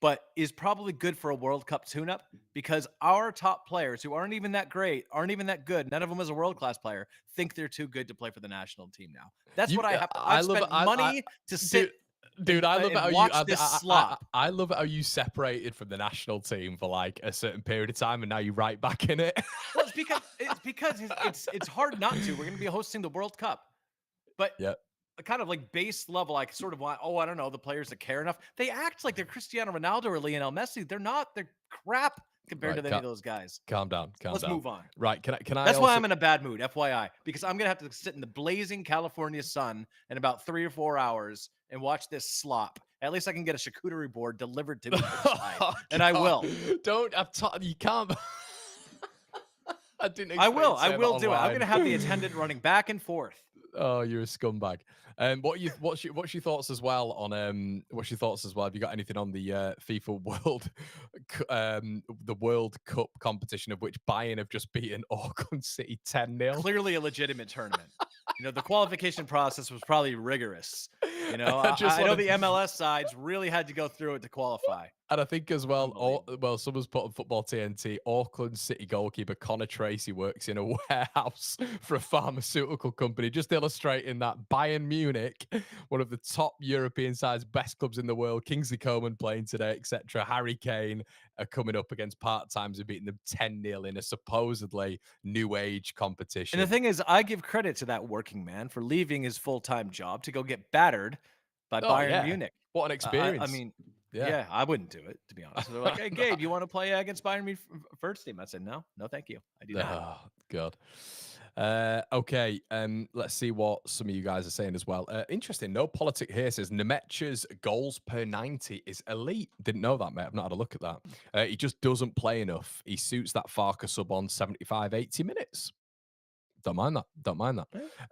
but is probably good for a World Cup tune-up because our top players who aren't even that great, aren't even that good, none of them is a world-class player, think they're too good to play for the national team now. That's You, what I have to I I've love it. spent money to sit Dude, dude, I love it and how you. watch this slop. I love it how you separated from the national team for like a certain period of time, and now you're right back in it. Well, it's hard not to. We're going to be hosting the World Cup. But Yeah, a kind of like base level, I sort of want, oh, I don't know, the players that care enough. They act like they're Cristiano Ronaldo or Lionel Messi. They're not. They're crap compared right. to any of those guys. Calm down. Calm Let's down. move on. Right. Can I That's why also? I'm in a bad mood, FYI, because I'm gonna have to sit in the blazing California sun in about 3 or 4 hours and watch this slop. At least I can get a charcuterie board delivered to me inside, Oh, and I will. Don't. You can't. I didn't I expect you will. to I say that will do it. I'm online. gonna have the attendant running back and forth. Oh, you're a scumbag. What's your thoughts as well on what's your thoughts as well? Have you got anything on the FIFA the World Cup competition of which Bayern have just beaten Auckland City 10-0? Clearly a legitimate tournament. The qualification process was probably rigorous. I know wanna- the MLS sides really had to go through it to qualify. And I think as well, Unbelievable. someone's put on Football TNT, Auckland City goalkeeper Connor Tracy works in a warehouse for a pharmaceutical company, just illustrating that Bayern Munich, one of the top European sides, best clubs in the world, Kingsley Coman playing today, etc. Harry Kane are coming up against part-times and beating them 10-0 in a supposedly new age And competition. the thing is, I give credit to that working man for leaving his full-time job to go get battered by Oh, Bayern yeah. Munich. What an experience. I mean, Yeah. yeah, I wouldn't do it, to be honest. They're like, hey, Gabe, you want to play against Bayern Munich first team? I said, no, thank you. I do not. Oh, God. Okay, let's see what some of you guys are saying as well. Interesting, no politic here says Nmecha's goals per 90 is elite. Didn't know that, mate. I've not had a look at that. He just doesn't play enough. He suits that Farker sub on 75, 80 minutes. Don't mind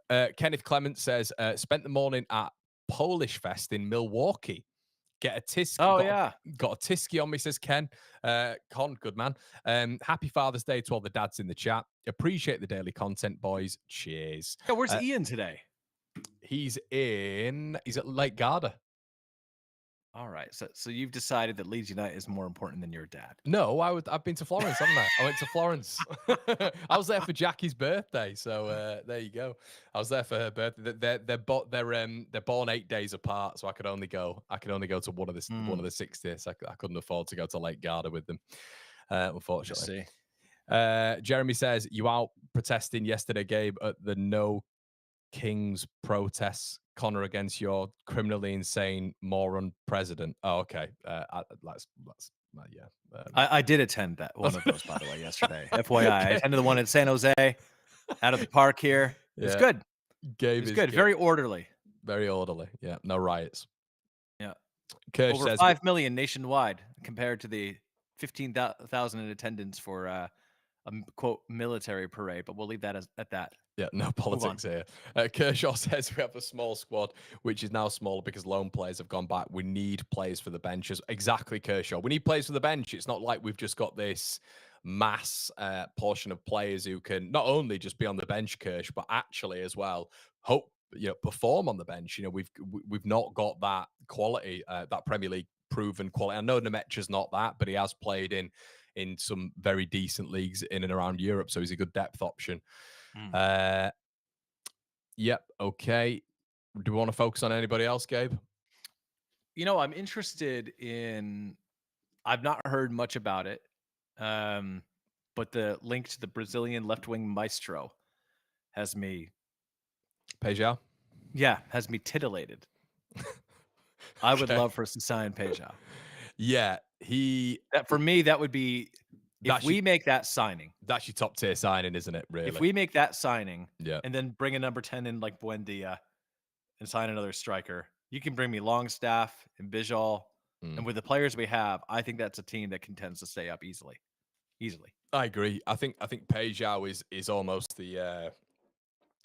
that. Kenneth Clement says, spent the morning at Polish Fest in Milwaukee. Get a tisk. Oh, yeah. Got a tisky on me, says Ken. Con, good man. Happy Father's Day to all the dads in the chat. Appreciate the daily content, boys. Cheers. Yeah, where's Ian today? He's at Lake Garda. All right. So you've decided that Leeds United is more important than your dad. No, I've been to Florence, haven't I? I went to Florence. I was there for Jackie's birthday, so there you go. I was there for her birthday. They're born 8 days apart, so I could only go to one of the 60th. I couldn't afford to go to Lake Garda with them, unfortunately. Jeremy says, you out protesting yesterday, Gabe, at the No Kings protests. Conor against your criminally insane moron president. Oh, okay. I did attend that one of those, by the way, yesterday. FYI, I attended the one in San Jose, out of the park here. It was good. Gabe is good. Very orderly. Very orderly. Yeah, no riots. Yeah. Kirsch Over says 5 million nationwide compared to the 15,000 in attendance for a quote military parade, but we'll leave that at that. Yeah, no politics here. Kershaw says we have a small squad, which is now smaller because loan players have gone back. We need players for the benches. Exactly, Kershaw. We need players for the bench. It's not like we've just got this mass portion of players who can not only just be on the bench, Kirsch, but actually as well perform on the bench. We've not got that quality, that Premier League proven quality. I know Nmecha's not that, but he has played in some very decent leagues in and around Europe, so he's a good depth option. Yep. Okay. Do we want to focus on anybody else, Gabe? I'm interested in. I've not heard much about it, but the link to the Brazilian left-wing maestro has me. Pejao? Yeah, has me titillated. I would love for us to sign Pejao. Yeah, for me, that would be. If we make that signing, that's your top tier signing, isn't it? Really? If we make that signing, yeah, and then bring a number 10 in like Buendia and sign another striker, You can bring me Longstaff and Bijal, and Mm. with the players we have, I think that's a team that contends to stay up easily. Easily. I agree. I think Pejao is almost the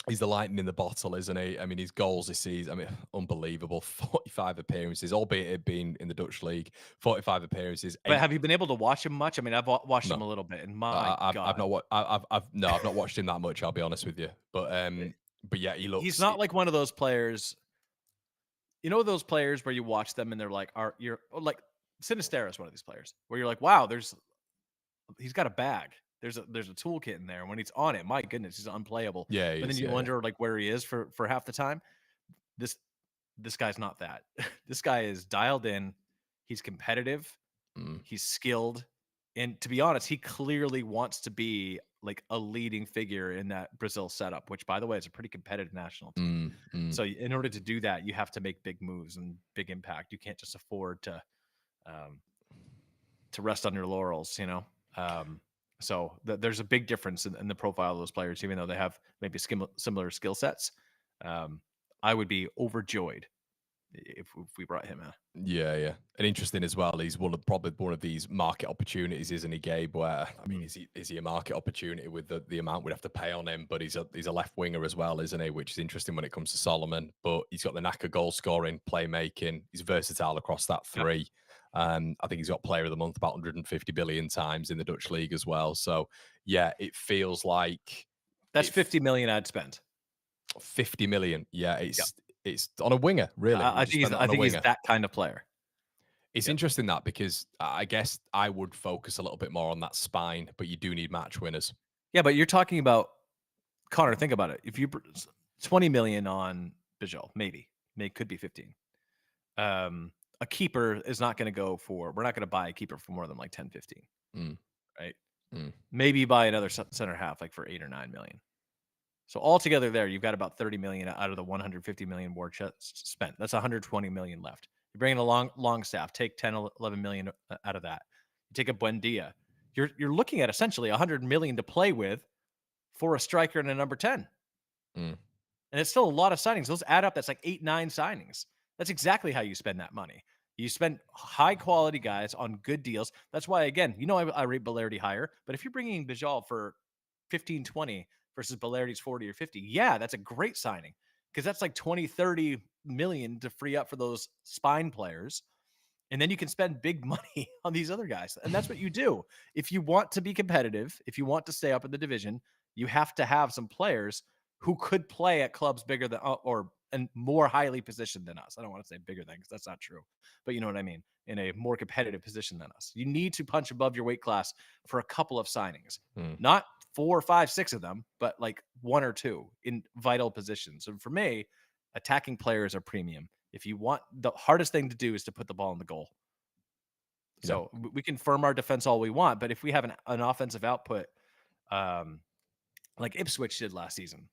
he's the lightning in the bottle, isn't he? I mean, his goals this season, I mean, unbelievable. 45 appearances, albeit it being in the Dutch league. 45 appearances, But eight. have you been able to watch him much? I mean, I've watched him No, a little bit, and my I've God, not watched. I've not watched him that much. I'll be honest with you. But yeah, he he's looks. not like one of those players. You know those players where you watch them and they're like, "Are you're like Sinistera is one of these players where you're like, wow, he's got a bag. There's a toolkit in there. And when he's on it, my goodness, he's unplayable. Yeah, he But then is. you Yeah, yeah. wonder like where he is for half the time. This this guy's not that. This guy is dialed in. He's competitive. Mm, He's skilled. And to be honest, he clearly wants to be like a leading figure in that Brazil setup, which by the way is a pretty competitive national team. mm. So in order to do that, you have to make big moves and big impact. You can't just afford um, to rest on your laurels, you know. So there's a big difference in the profile of those players, even though they have maybe similar skill sets. I would be overjoyed if we brought him in. Yeah, yeah. And interesting as well, he's probably one of these market opportunities, isn't he, Gabe? Where I mean, Mm. is he a market opportunity with the amount we'd have to pay on him? But he's a left winger as well, isn't he? Which is interesting when it comes to Solomon. But he's got the knack of goal scoring, playmaking. He's versatile across that Yep. three. I think he's got Player of the Month about 150 billion times in the Dutch league as well. So yeah, it feels like That's it 50 million I'd spend. 50 million. Yeah, Yep. it's on a winger, really. I Would you think spend that I on a think he's winger? that kind of player. It's Yep. interesting that because I guess I would focus a little bit more on that spine, but you do need match winners. Yeah, but you're talking about Connor. Think about it. If you 20 million on Bijal, maybe could be 15. A keeper is not going to go for. We're not going to buy a keeper for more than like 10, 15, Mm, right? mm, Maybe buy another center half like for 8 or 9 million. So altogether, there you've got about 30 million out of the 150 million war chest spent. That's 120 million left. You're bringing a long staff. Take 10, 11 million out of that. You take a Buendia. You're looking at essentially 100 million to play with for a striker and a number 10. mm. And it's still a lot of signings. Those add up. That's like 8, 9 signings. That's exactly how you spend that money. You spend high quality guys on good deals. That's why, again, I rate Balerdi higher. But if you're bringing Bijal for 15, 20 versus Balerdi's 40 or 50, yeah, that's a great signing because that's like 20, 30 million to free up for those spine players. And then you can spend big money on these other guys. And that's what you do. If you want to be competitive, if you want to stay up in the division, you have to have some players who could play at clubs bigger than or and more highly positioned than us. I don't want to say bigger than because that's not true, but you know what I mean. In a more competitive position than us, you need to punch above your weight class for a couple of signings, Mm. not 4, 5, 6 of them, but like 1 or 2 in vital positions. And for me, attacking players are premium. If you want, the hardest thing to do is to put the ball in the goal. Yeah, So we can firm our defense all we want, but if we have an offensive output, um, like Ipswich did last season,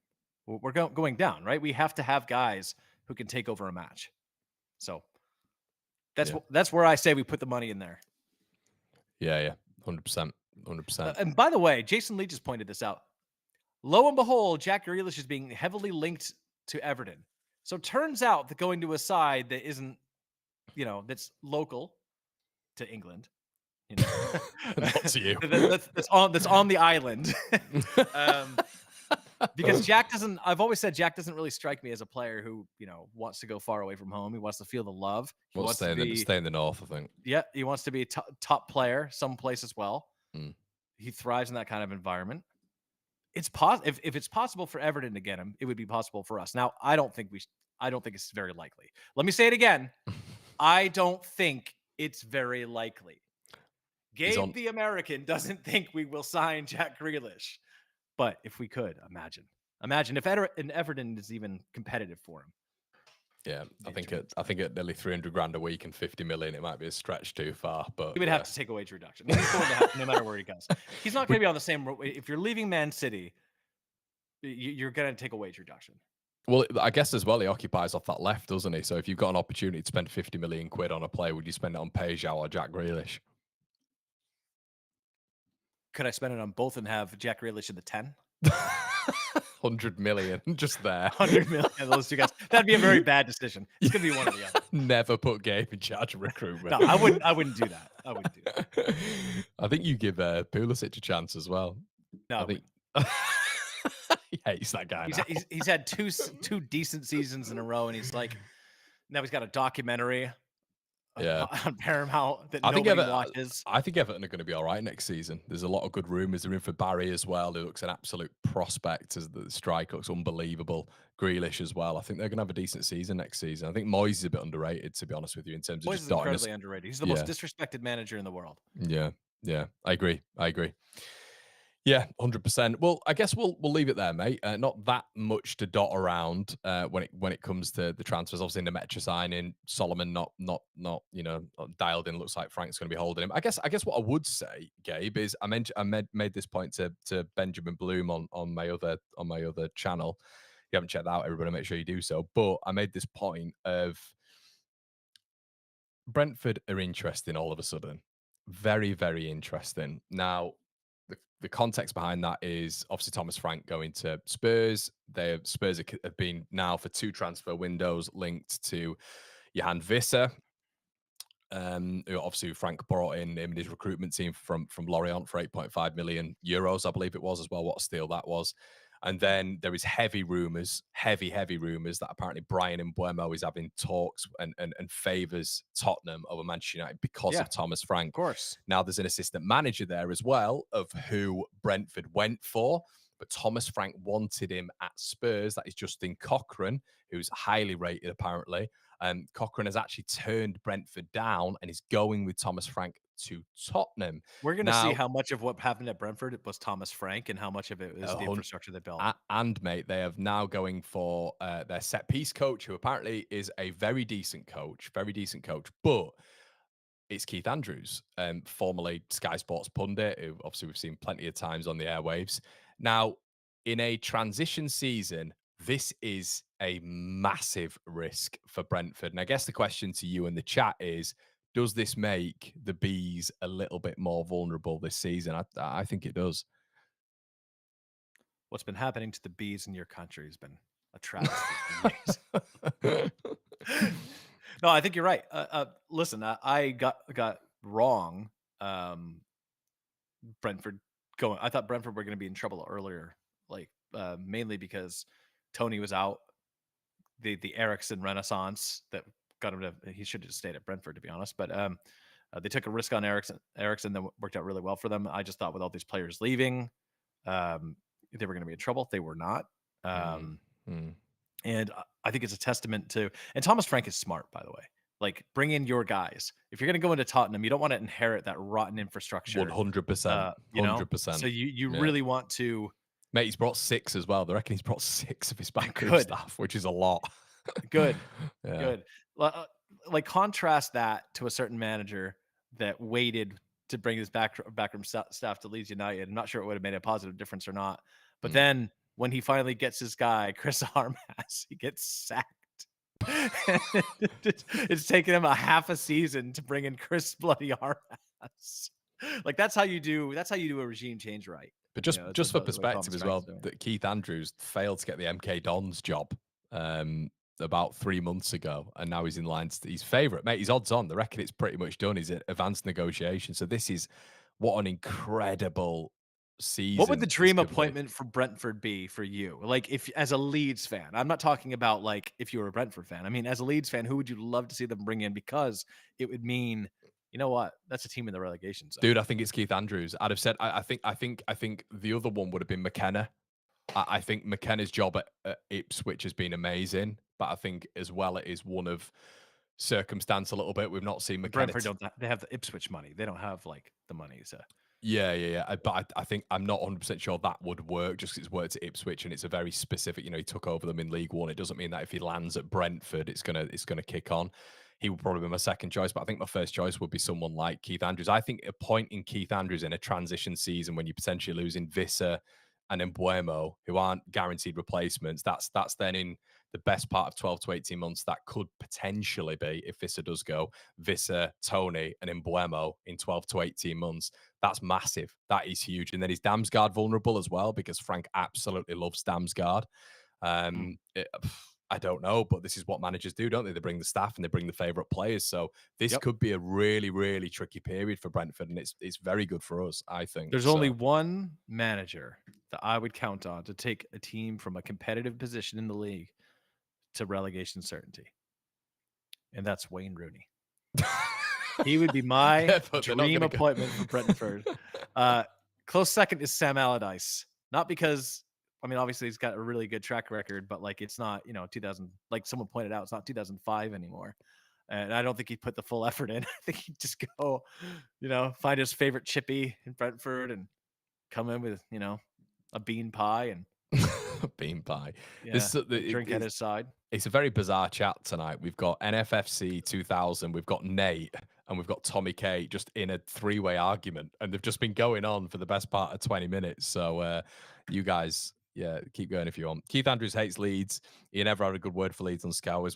we're going down, right? We have to have guys who can take over a match. So yeah, that's where I say we put the money in there. yeah. 100%, 100%. And by the way, Jason Lee just pointed this out. Lo and behold, Jack Grealish is being heavily linked to Everton. So turns out that going to a side that isn't, that's local to England, Not to you. that's on the island. um, because I've always said Jack doesn't really strike me as a player who, wants to go far away from home. He wants to feel the love. He Well, wants to be, stay in the north, I think. yeah, he wants to be a top player someplace as well. Mm. He thrives in that kind of environment. It's if it's possible for Everton to get him, it would be possible for us. Now, I don't think it's very likely. Let me say it again. I don't think it's very likely. Gabe the American doesn't think we will sign Jack Grealish. But if we could, imagine if Everton is even competitive for him. Yeah, I think at nearly 300 grand a week and 50 million, it might be a stretch too far. But he would have to take a wage reduction. He's going to have, no matter where he goes. He's not going to be on the same. If you're leaving Man City, you're going to take a wage reduction. Well, I guess as well, he occupies off that left, doesn't he? So if you've got an opportunity to spend 50 million quid on a player, would you spend it on Pejao or Jack Grealish? Could I spend it on both and have Jack Grealish in the 10? 100 million just there. 100 million. Those two guys. That'd be a very bad decision. It's gonna be one or the other. Never put Gabe in charge of No, recruitment. I wouldn't. I wouldn't do that. I wouldn't do that. I think you give Pulisic a chance as well. No, I I think wouldn't. he hates that guy He's now. he's had two decent seasons in a row, and he's like now he's got a documentary Yeah. on Paramount that I think nobody Ever watches. I think Everton are going to be all right next season. There's a lot of good rumours. They're in for Barry as well, who looks an absolute prospect as the striker, looks unbelievable. Grealish as well. I think they're going to have a decent season next season. I think Moyes is a bit underrated, to be honest with you, in terms of Moyes just is dotting us. incredibly underrated. He's the most Yeah, disrespected manager in the world. yeah, yeah. I agree. I agree. Yeah, 100%. Well, I guess we'll leave it there, mate. Not that much to dot around when it comes to the transfers. Obviously, Nmecha signing, Solomon not dialed in. Looks like Frank's going to be holding him. I guess what I would say, Gabe, is I made this point to Benjamin Bloom on my other channel. If you haven't checked that out, everybody, make sure you do so. But I made this point of Brentford are interesting all of a sudden. Very, very interesting. Now, the context behind that is obviously Thomas Frank going to Spurs. Spurs have been now for 2 transfer windows linked to Johan Visser, who obviously Frank brought in him and his recruitment team from Lorient for 8.5 million euros, I believe it was as well. What a steal that was. And then there is heavy rumors that apparently Brian Mbeumo is having talks and favors Tottenham over Manchester United because Yeah, of Thomas of Frank. course. Now there's an assistant manager there as well of who Brentford went for, but Thomas Frank wanted him at Spurs. That is Justin Cochran, who's highly rated apparently. Cochran has actually turned Brentford down and is going with Thomas Frank to Tottenham. We're going to see Now, how much of what happened at Brentford was Thomas Frank and how much of it is a the hun- infrastructure they built. and mate, they have now going for their set piece coach, who apparently is a very decent coach, but it's Keith Andrews, formerly Sky Sports pundit, who obviously we've seen plenty of times on the airwaves. Now, in a transition season, this is a massive risk for Brentford. And I guess the question to you in the chat is, does this make the Bees a little bit more vulnerable this season? I think it does. What's been happening to the bees in your country has been a travesty for years. No, I think you're right. Listen, I got wrong. Brentford going. I thought Brentford were going to be in trouble earlier, like mainly because Tony was out. The Ericsson renaissance that got him to. He should have stayed at Brentford, to be honest. But they took a risk on Ericsson that worked out really well for them. I just thought with all these players leaving, they were going to be in trouble. They were not. And I think it's a testament to. And Thomas Frank is smart, by the way. Like, bring in your guys. If you're going to go into Tottenham, you don't want to inherit that rotten infrastructure. 100%. You know, 100%. so you Yeah. really want to. Mate, he's brought 6 as well. They reckon he's brought 6 of his backroom Good. staff, which is a lot. Good. Yeah. Good. Like, contrast that to a certain manager that waited to bring his backroom staff to Leeds United. I'm not sure it would have made a positive difference or not. But then when he finally gets his guy, Chris Armas, he gets sacked. It's taken him a half a season to bring in Chris bloody Armas. Like, that's how you do a regime change right. But just for perspective as well, that Keith Andrews failed to get the MK Dons job about 3 months ago, and now he's in line. He's favourite, mate. He's odds on. They reckon it's pretty much done. He's at advanced negotiation. So this is what an incredible season. What would the dream appointment for Brentford be for you? Like, if as a Leeds fan, I'm not talking about like if you were a Brentford fan. I mean, as a Leeds fan, who would you love to see them bring in? Because it would mean, you know what, that's a team in the relegation zone. Dude, I think it's Keith Andrews. I'd have said I think the other one would have been McKenna. I think McKenna's job at Ipswich has been amazing, but I think as well it is one of circumstance a little bit. We've not seen McKenna. Brentford they have the Ipswich money. They don't have like the money. So yeah. But I think I'm not 100% sure that would work just because it's worked at Ipswich and it's a very specific. He took over them in League One. It doesn't mean that if he lands at Brentford, it's gonna kick on. He would probably be my second choice, but I think my first choice would be someone like Keith Andrews. I think appointing Keith Andrews in a transition season when you're potentially losing Visser and Mbeumo, who aren't guaranteed replacements, that's then in the best part of 12 to 18 months that could potentially be, if Visser does go, Visser, Tony, and Embuemo in 12 to 18 months. That's massive. That is huge. And then is Damsgaard vulnerable as well? Because Frank absolutely loves Damsgaard. I don't know, but this is what managers do, don't they? They bring the staff and they bring the favourite players. So this Yep. could be a really, really tricky period for Brentford, and it's very good for us, I think. There's so. only one manager that I would count on to take a team from a competitive position in the league to relegation certainty, and that's Wayne Rooney. He would be my dream appointment for Brentford. Close second is Sam Allardyce. Not because, I mean, obviously he's got a really good track record, but like it's not, 2000, like someone pointed out, it's not 2005 anymore. And I don't think he'd put the full effort in. I think he'd just go, find his favorite chippy in Brentford and come in with, a bean pie and bean pie. Yeah, drink at his side. It's a very bizarre chat tonight. We've got NFFC 2000, we've got Nate, and we've got Tommy K just in a three-way argument, and they've just been going on for the best part of 20 minutes. So you guys, keep going if you want. Keith Andrews hates Leeds. He never had a good word for Leeds on Scour.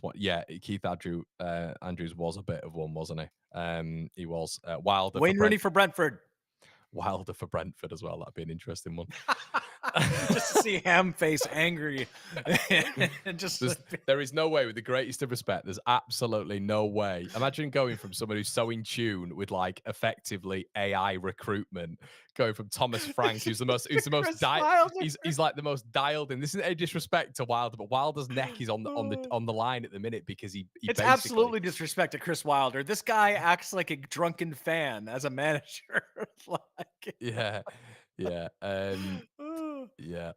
Keith Andrews was a bit of one, wasn't he? He was. Wilder. Wayne Rooney for Brentford. Wilder for Brentford as well. That'd be an interesting one. Just to see Ham face angry. And there is no way, with the greatest of respect, there's absolutely no way. Imagine going from someone who's so in tune with like effectively AI recruitment, going from Thomas Frank, who's the most dialed, he's like the most dialed in. This isn't a disrespect to Wilder, but Wilder's neck is on the line at the minute because it's absolutely disrespect to Chris Wilder. This guy acts like a drunken fan as a manager. Yeah. Yeah,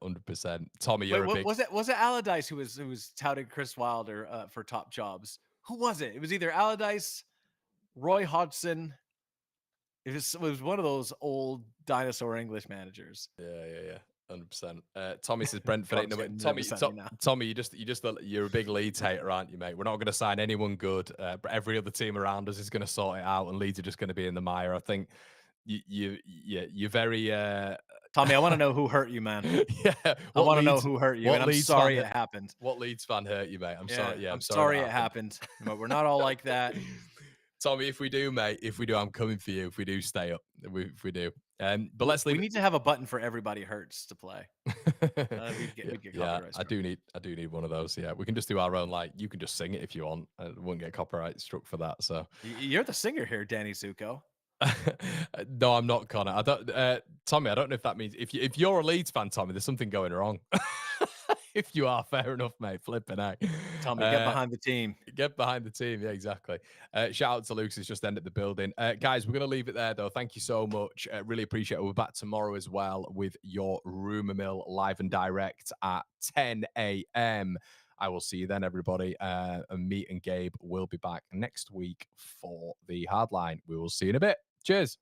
100%. Tommy, you're a big. Was it Allardyce who was touting Chris Wilder for top jobs? Who was it? It was either Allardyce, Roy Hodgson. It was one of those old dinosaur English managers. Yeah. 100%. Tommy says Brentford ain't no. Tommy, you're a big Leeds hater, aren't you, mate? We're not going to sign anyone good. But every other team around us is going to sort it out, and Leeds are just going to be in the mire. I think. You're very Tommy, I want to know who hurt you, man. Yeah, I want to know who hurt you, and I'm sorry it happened. What Leeds fan hurt you, mate? I'm sorry. Yeah, I'm sorry it happened. But we're not all like that. Tommy, if we do, mate, I'm coming for you. If we do stay up, if we do. But let's leave. We need to have a button for everybody hurts to play. We'd get copyright I do need one of those. Yeah, we can just do our own. Like, you can just sing it if you want. I wouldn't get copyright struck for that. So you're the singer here, Danny Zuko. No, I'm not, Connor. I don't, Tommy. I don't know if that means if you're a Leeds fan, Tommy, there's something going wrong. If you are, fair enough, mate. Flipping out. Tommy, get behind the team. Get behind the team. Yeah, exactly. Shout out to Luke, who's just ended the building. Guys, we're going to leave it there, though. Thank you so much. Really appreciate it. We're back tomorrow as well with your Rumour Mill live and direct at 10 a.m. I will see you then, everybody. And me and Gabe will be back next week for the Hardline. We will see you in a bit. Cheers.